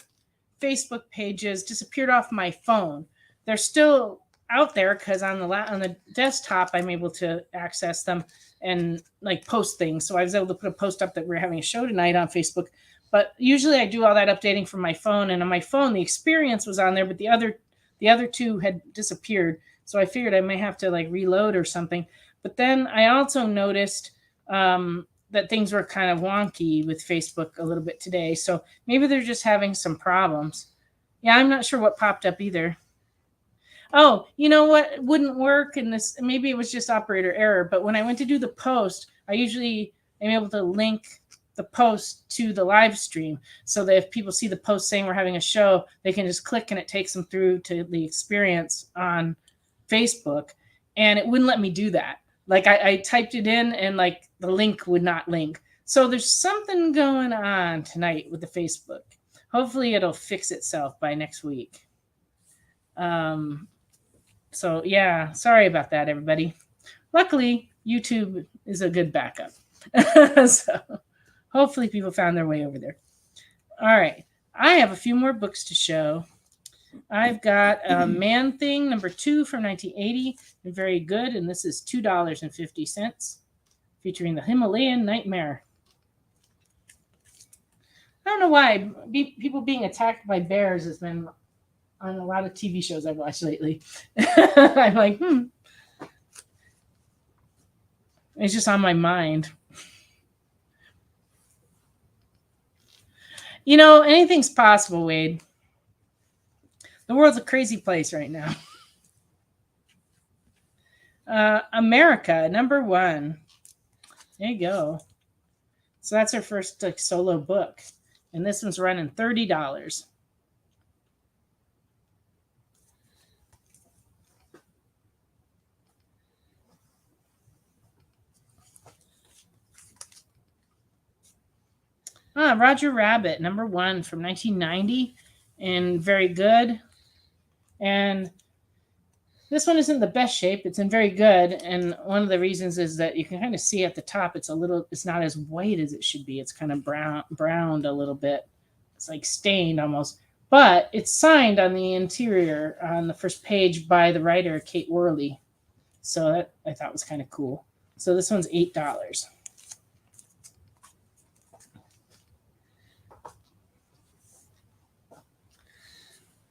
Facebook pages disappeared off my phone. They're still out there because on the desktop, I'm able to access them and post things. So I was able to put a post up that we're having a show tonight on Facebook. But usually I do all that updating from my phone. And on my phone, the experience was on there, but the other two had disappeared. So I figured I may have to reload or something. But then I also noticed that things were kind of wonky with Facebook a little bit today. So maybe they're just having some problems. Yeah, I'm not sure what popped up either. Oh, you know what wouldn't work in this? Maybe it was just operator error. But when I went to do the post, I usually am able to link the post to the live stream so that if people see the post saying we're having a show, they can just click and it takes them through to the experience on Facebook. And it wouldn't let me do that. I typed it in and the link would not link. So there's something going on tonight with the Facebook. Hopefully it'll fix itself by next week. So yeah, sorry about that, everybody. Luckily, YouTube is a good backup. So hopefully people found their way over there. All right. I have a few more books to show. I've got Man Thing #2 from 1980. Very good. And this is $2.50, featuring the Himalayan Nightmare. I don't know why people being attacked by bears has been on a lot of TV shows I've watched lately. I'm like, It's just on my mind. Anything's possible, Wade. The world's a crazy place right now. America, #1. There you go. So that's her first solo book. And this one's running $30. Roger Rabbit, #1 from 1990, and very good. And this one isn't the best shape. It's in very good. And one of the reasons is that you can kind of see at the top, it's not as white as it should be. It's kind of browned a little bit. It's stained almost. But it's signed on the interior on the first page by the writer, Kate Worley. So that I thought was kind of cool. So this one's $8.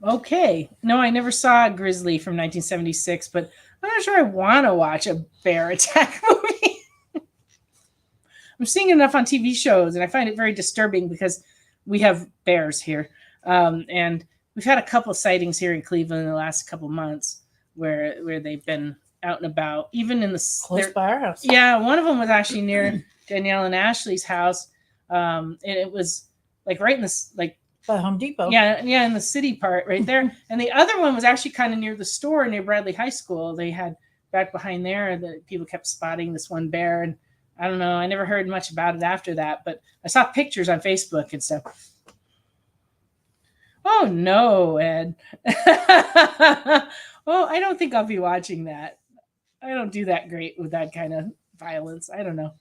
Okay. No, I never saw Grizzly from 1976, but I'm not sure I want to watch a bear attack movie. I'm seeing it enough on TV shows, and I find it very disturbing because we have bears here. And we've had a couple of sightings here in Cleveland in the last couple of months where they've been out and about, even in the close by our house. Yeah, one of them was actually near Danielle and Ashley's house. And it was right in this, By Home Depot. Yeah, in the city part right there. And the other one was actually kind of near the store near Bradley High School. They had back behind there that people kept spotting this one bear. And I don't know, I never heard much about it after that, but I saw pictures on Facebook and stuff. Oh no, Ed. Oh, I don't think I'll be watching that. I don't do that great with that kind of violence. I don't know.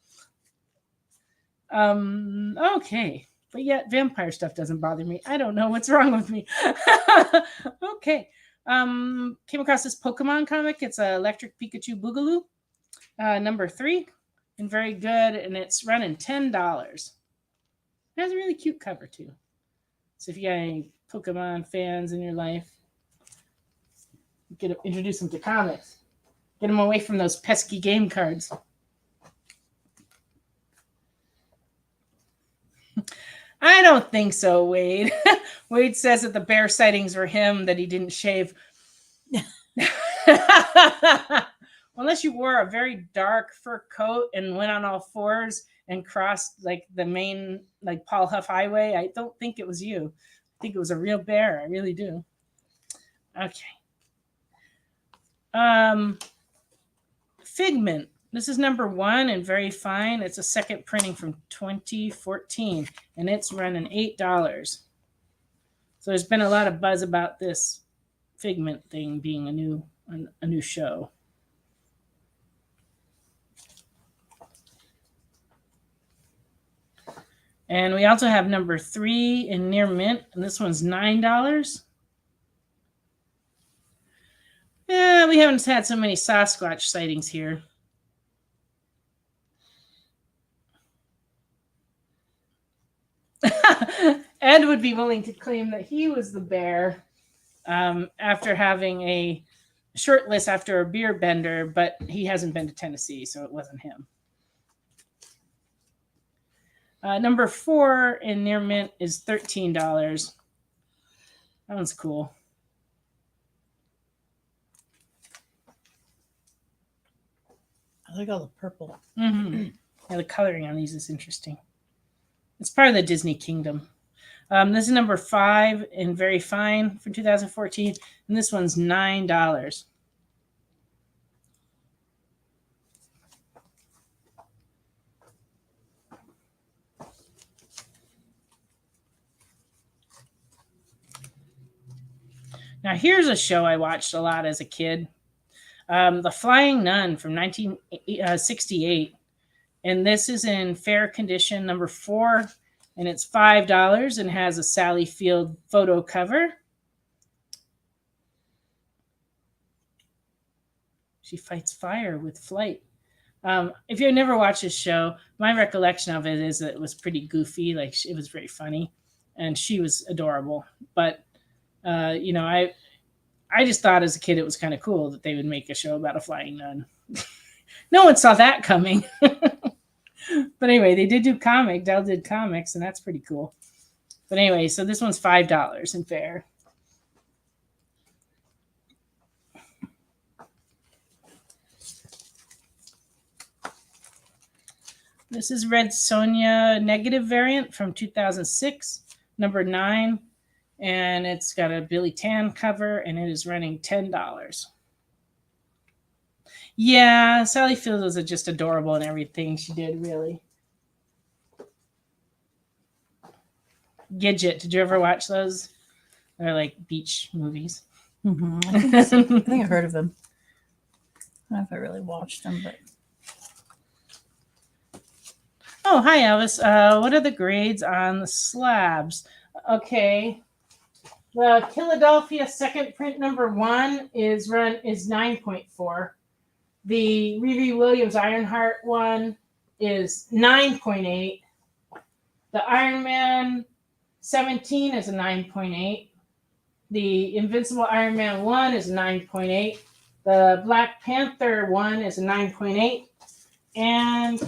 Okay. But yet vampire stuff doesn't bother me. I don't know what's wrong with me. Okay. Came across this Pokemon comic. It's a Electric Pikachu Boogaloo, number 3, and very good. And it's running $10. It has a really cute cover too. So if you got any Pokemon fans in your life, introduce them to comics. Get them away from those pesky game cards. I don't think so, Wade. Wade says that the bear sightings were him, that he didn't shave. Unless you wore a very dark fur coat and went on all fours and crossed like the main, like Paul Huff Highway, I don't think it was you. I think it was a real bear. I really do. Okay. Figment. This is number 1 and very fine. It's a second printing from 2014, and it's running $8. So there's been a lot of buzz about this Figment thing being a new show. And we also have number 3 in Near Mint, and this one's $9. Yeah, we haven't had so many Sasquatch sightings here. Ed would be willing to claim that he was the bear after having a shirtless after a beer bender, but he hasn't been to Tennessee, so it wasn't him. Number 4 in Near Mint is $13. That one's cool. I like all the purple. Mm-hmm. Yeah, the coloring on these is interesting. It's part of the Disney Kingdom. This is number 5 and very fine for 2014, and this one's $9. Now, here's a show I watched a lot as a kid. The Flying Nun from 1968. And this is in fair condition, number 4. And it's $5 and has a Sally Field photo cover. She fights fire with flight. If you've never watched this show, my recollection of it is that it was pretty goofy. Like, it was very funny. And she was adorable. But I just thought as a kid it was kind of cool that they would make a show about a flying nun. No one saw that coming. But anyway, they did do comic. Dell did comics, and that's pretty cool. But anyway, so this one's $5 in fair. This is Red Sonja negative variant from 2006, number 9. And it's got a Billy Tan cover, and it is running $10. Yeah, Sally Field was just adorable in everything she did, really. Gidget, did you ever watch those? They're like beach movies. Mm-hmm. I think I've heard of them. I don't know if I really watched them, but. Oh, hi, Elvis. What are the grades on the slabs? Okay. The Philadelphia second print number 1 is 9.4. The Riri Williams Ironheart one is 9.8. The Iron Man 17 is a 9.8. The Invincible Iron Man 1 is 9.8. The Black Panther 1 is a 9.8. And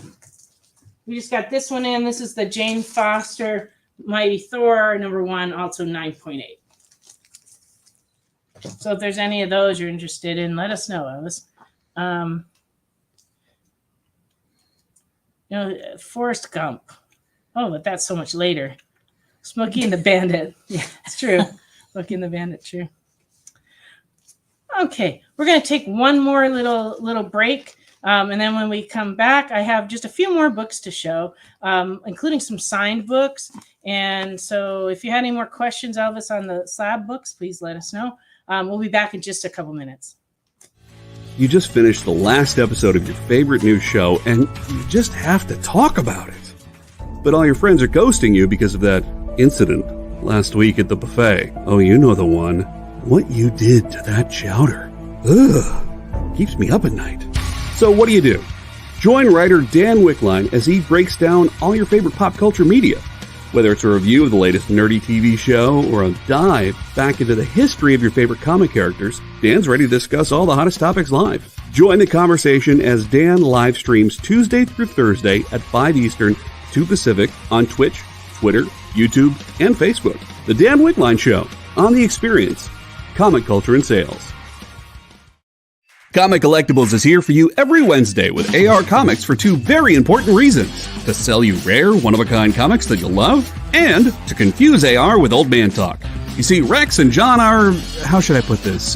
we just got this one in. This is the Jane Foster Mighty Thor number 1, also 9.8. So if there's any of those you're interested in, let us know, Elvis. Forrest Gump. Oh, but that's so much later. Smokey and the Bandit. Yeah, it's true. Smokey and the Bandit, true. Okay, we're going to take one more little break. And then when we come back, I have just a few more books to show, including some signed books. And so if you had any more questions, Elvis, on the slab books, please let us know. We'll be back in just a couple minutes. You just finished the last episode of your favorite news show, and you just have to talk about it. But all your friends are ghosting you because of that incident last week at the buffet. Oh, you know the one. What you did to that chowder. Ugh. Keeps me up at night. So what do? Join writer Dan Wickline as he breaks down all your favorite pop culture media. Whether it's a review of the latest nerdy TV show or a dive back into the history of your favorite comic characters, Dan's ready to discuss all the hottest topics live. Join the conversation as Dan live streams Tuesday through Thursday at 5 Eastern, 2 Pacific on Twitch, Twitter, YouTube, and Facebook. The Dan Wickline Show, on The Experience, Comic Culture and Sales. Comic Collectables is here for you every Wednesday with AR Comics for two very important reasons. To sell you rare, one-of-a-kind comics that you'll love, and to confuse AR with old man talk. You see, Rex and John are, how should I put this,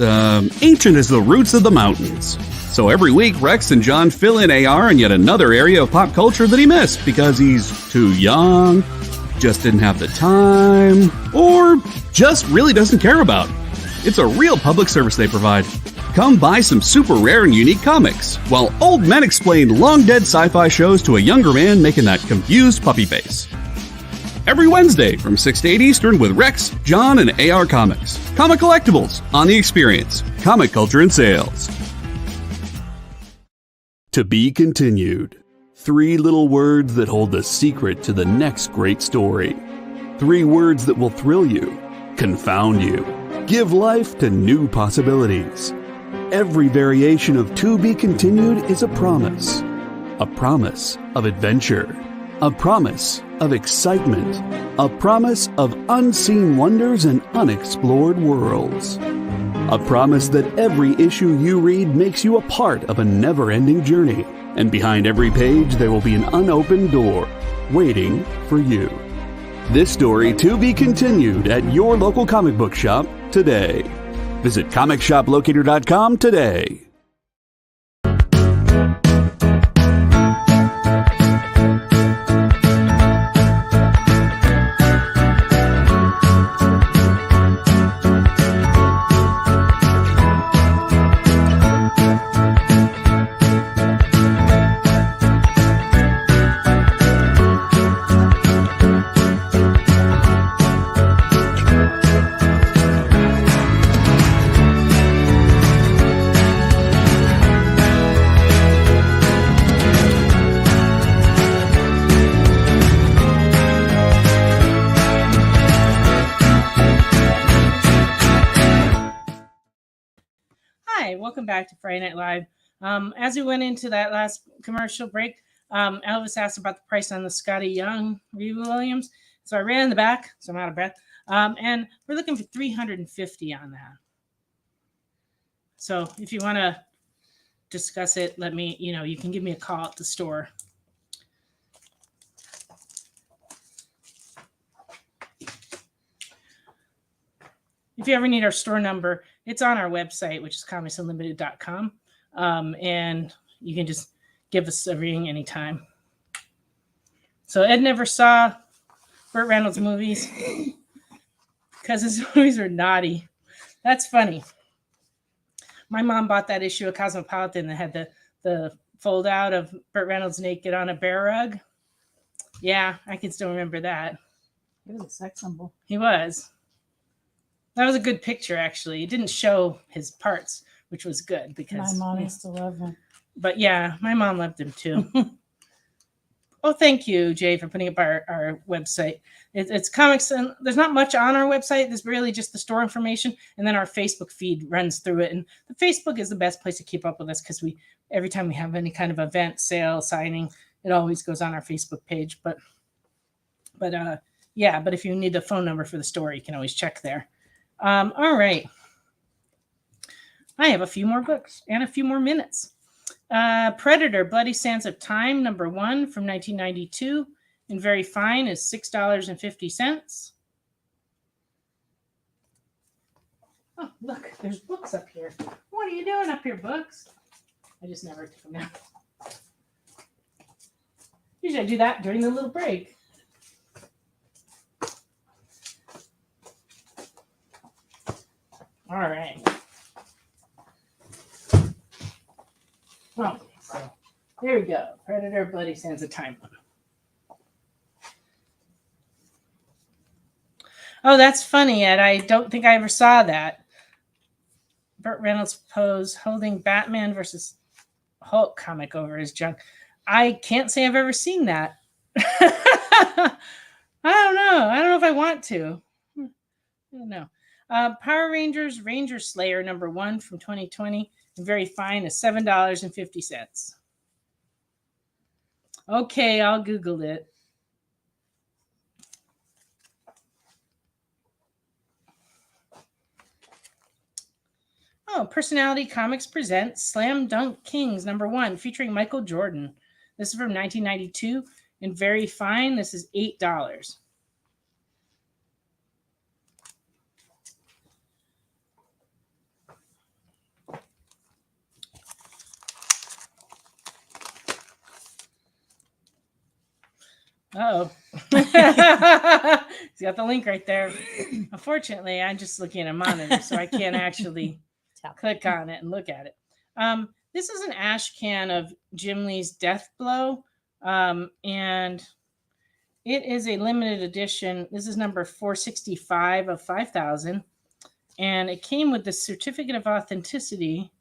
ancient as the roots of the mountains. So every week, Rex and John fill in AR in yet another area of pop culture that he missed because he's too young, just didn't have the time, or just really doesn't care about. It's a real public service they provide. Come buy some super rare and unique comics, while old men explain long-dead sci-fi shows to a younger man making that confused puppy face. Every Wednesday from 6 to 8 Eastern with Rex, John, and AR Comics. Comic Collectables, on The Experience, Comic Culture and Sales. To be continued. 3 little words that hold the secret to the next great story. 3 words that will thrill you, confound you, give life to new possibilities. Every variation of To Be Continued is a promise of adventure, a promise of excitement, a promise of unseen wonders and unexplored worlds, a promise that every issue you read makes you a part of a never-ending journey, and behind every page there will be an unopened door waiting for you. This story to be continued at your local comic book shop today. Visit comicshoplocator.com today. Welcome back to Friday Night Live. As we went into that last commercial break, Elvis asked about the price on the Scotty Young Reba Williams. So I ran in the back, so I'm out of breath. And we're looking for $350 on that. So if you want to discuss it, let me, you can give me a call at the store. If you ever need our store number, it's on our website, which is comicsunlimited.com. And you can just give us a ring anytime. So Ed never saw Burt Reynolds movies because his movies are naughty. That's funny. My mom bought that issue of Cosmopolitan that had the fold out of Burt Reynolds naked on a bear rug. Yeah, I can still remember that. He was a sex symbol. He was. That was a good picture, actually. It didn't show his parts, which was good because my mom used to love him. But yeah, my mom loved him too. Oh, thank you, Jay, for putting up our website. It's comics, and there's not much on our website. There's really just the store information, and then our Facebook feed runs through it. And the Facebook is the best place to keep up with us because every time we have any kind of event, sale, signing, it always goes on our Facebook page. But if you need the phone number for the store, you can always check there. All right. I have a few more books and a few more minutes. Predator, Bloody Sands of Time, #1 from 1992. And very fine is $6.50. Oh, look, there's books up here. What are you doing up here, books? I just never took them down. Usually I do that during the little break. All right. Okay, so there we go. Predator Bloody Sands of Time. Oh, that's funny, Ed. I don't think I ever saw that. Burt Reynolds pose holding Batman versus Hulk comic over his junk. I can't say I've ever seen that. I don't know. I don't know if I want to. I don't know. Power Rangers Ranger Slayer #1 from 2020. Very fine is $7.50. Okay, I'll Google it. Oh, Personality Comics presents Slam Dunk Kings #1 featuring Michael Jordan. This is from 1992 and very fine. This is $8. Oh, he's got the link right there. Unfortunately, I'm just looking at a monitor, so I can't actually click on it and look at it. This is an ash can of Jim Lee's Death Blow, and it is a limited edition. This is number 465 of 5,000, and it came with the certificate of authenticity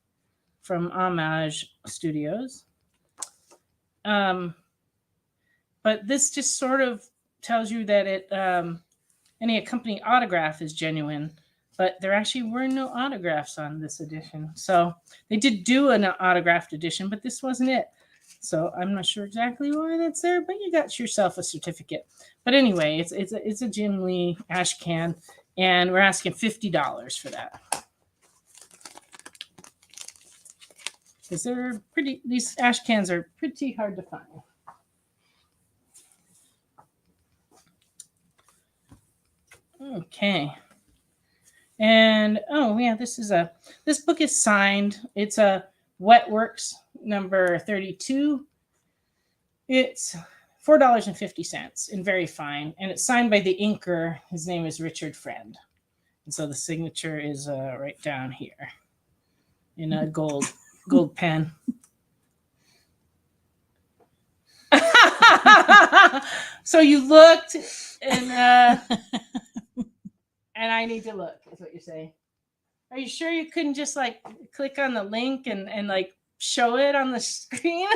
from Homage Studios. But this just sort of tells you that it any accompanying autograph is genuine, but there actually were no autographs on this edition. So they did do an autographed edition, but this wasn't it. So I'm not sure exactly why that's there, but you got yourself a certificate. But anyway, it's a Jim Lee ash can, and we're asking $50 for that. Because these ash cans are pretty hard to find. Okay. And oh yeah, this book is signed. It's a Wetworks number 32. It's $4.50 and very fine. And it's signed by the inker. His name is Richard Friend. And so the signature is right down here in a gold pen. So you looked and I need to look, is what you're saying. Are you sure you couldn't just like click on the link and like show it on the screen?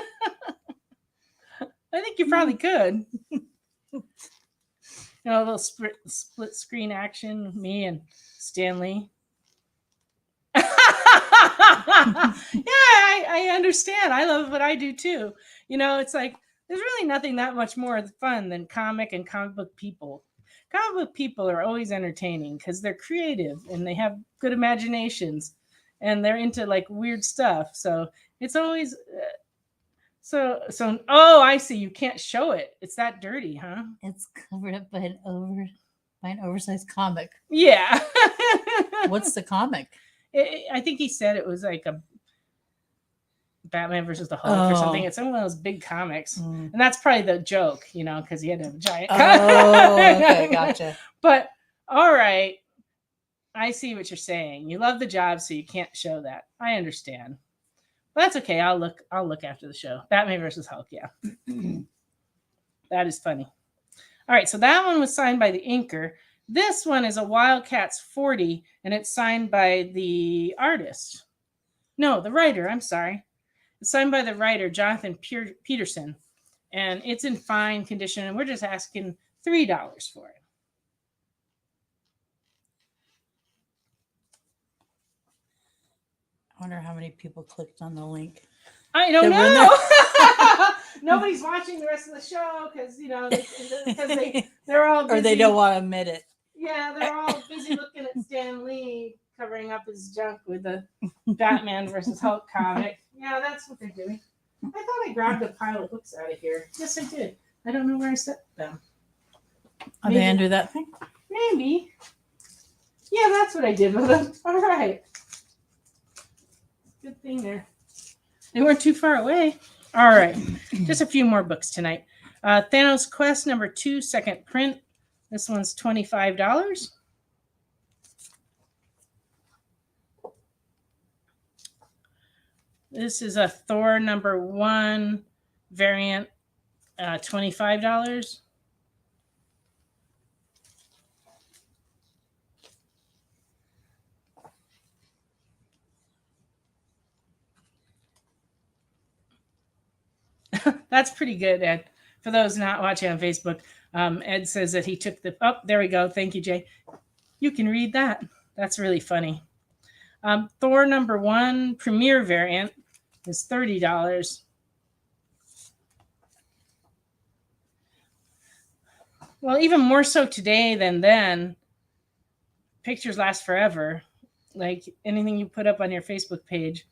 I think you probably could. You know, a little split screen action, me and Stanley. Yeah, I understand. I love what I do too. You know, it's like there's really nothing that much more fun than comic and comic book people. Comic book people are always entertaining because they're creative and they have good imaginations and they're into like weird stuff. So it's always so. Oh, I see. You can't show it. It's that dirty, huh? It's covered up by an oversized comic. Yeah. What's the comic? I think he said it was like a Batman versus the Hulk or something. It's one of those big comics. And that's probably the joke, you know, because he had to have a giant okay, gotcha. But all right. I see what you're saying. You love the job, so you can't show that. I understand. But that's okay. I'll look after the show. Batman versus Hulk, yeah. That is funny. All right, so that one was signed by the inker. This one is a Wildcats 40, and it's signed by the artist. No, the writer, I'm sorry. It's signed by the writer, Jonathan Peterson, and it's in fine condition, and we're just asking $3 for it. I wonder how many people clicked on the link. I don't know. Nobody's watching the rest of the show because, you know, they're all busy. Or they don't want to admit it. Yeah, they're all busy looking at Stan Lee covering up his junk with the Batman versus Hulk comic. Yeah, that's what they're doing. I thought I grabbed a pile of books out of here. Yes, I did. I don't know where I set them. Are they under that thing? Maybe. Yeah, that's what I did with them. All right. Good thing there. They weren't too far away. All right. Just a few more books tonight. Thanos Quest #2, second print. This one's $25. This is a Thor #1 variant, $25. That's pretty good, Ed. For those not watching on Facebook, Ed says that he took the... Oh, there we go. Thank you, Jay. You can read that. That's really funny. Thor #1 premiere variant is $30. Well, even more so today than then, pictures last forever. Like anything you put up on your Facebook page,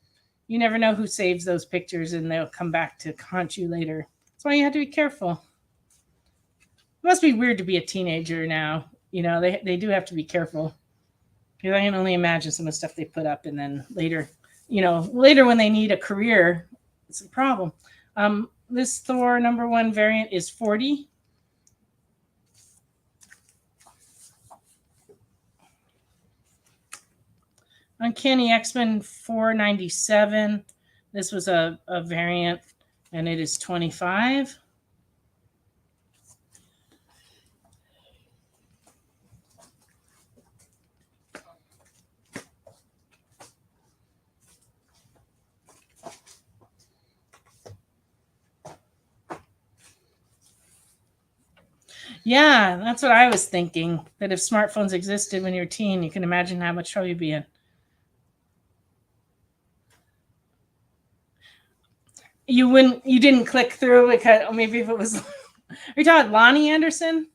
you never know who saves those pictures and they'll come back to haunt you later. That's why you have to be careful. It must be weird to be a teenager now. You know, they do have to be careful. Because I can only imagine some of the stuff they put up, and then later, later when they need a career, it's a problem. This Thor #1 variant is $40. Uncanny X-Men $4.97. This was a variant, and it is $25. Yeah, that's what I was thinking. That if smartphones existed when you were a teen, you can imagine how much trouble you'd be in. You didn't click through because maybe if it was... Are you talking Lonnie Anderson?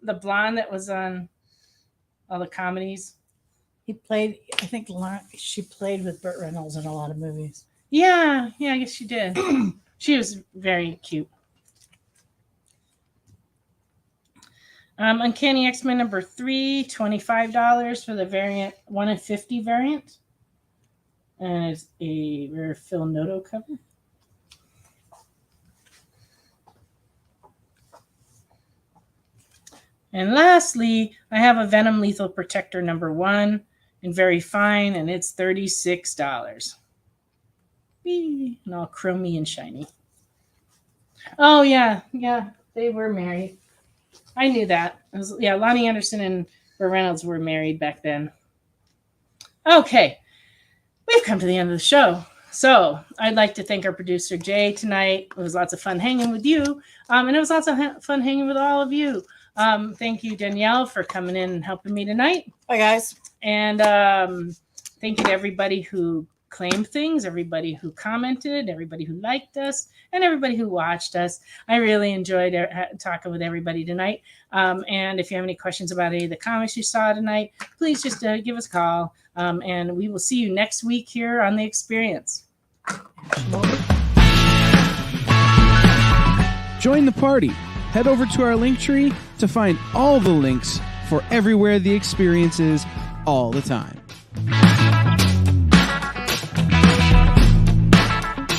The blonde that was on all the comedies? He played, I think she played with Burt Reynolds in a lot of movies. Yeah, I guess she did. She was very cute. Uncanny X-Men #3, $25 for the variant 1 in 50 variant. And it's a rare Phil Noto cover. And lastly, I have a Venom Lethal Protector #1 in very fine, and it's $36. Whee! And all chromy and shiny. Oh, yeah, they were married. I knew that. Lonnie Anderson and Burt Reynolds were married back then. Okay, we've come to the end of the show. So I'd like to thank our producer, Jay, tonight. It was lots of fun hanging with you. And it was lots of fun hanging with all of you. Thank you, Danielle, for coming in and helping me tonight. Bye, guys. And thank you to everybody who claimed things, everybody who commented, everybody who liked us, and everybody who watched us. I really enjoyed talking with everybody tonight. And if you have any questions about any of the comics you saw tonight, please just give us a call. And we will see you next week here on The Experience. Join the party. Head over to our Linktree to find all the links for everywhere The Experience is all the time.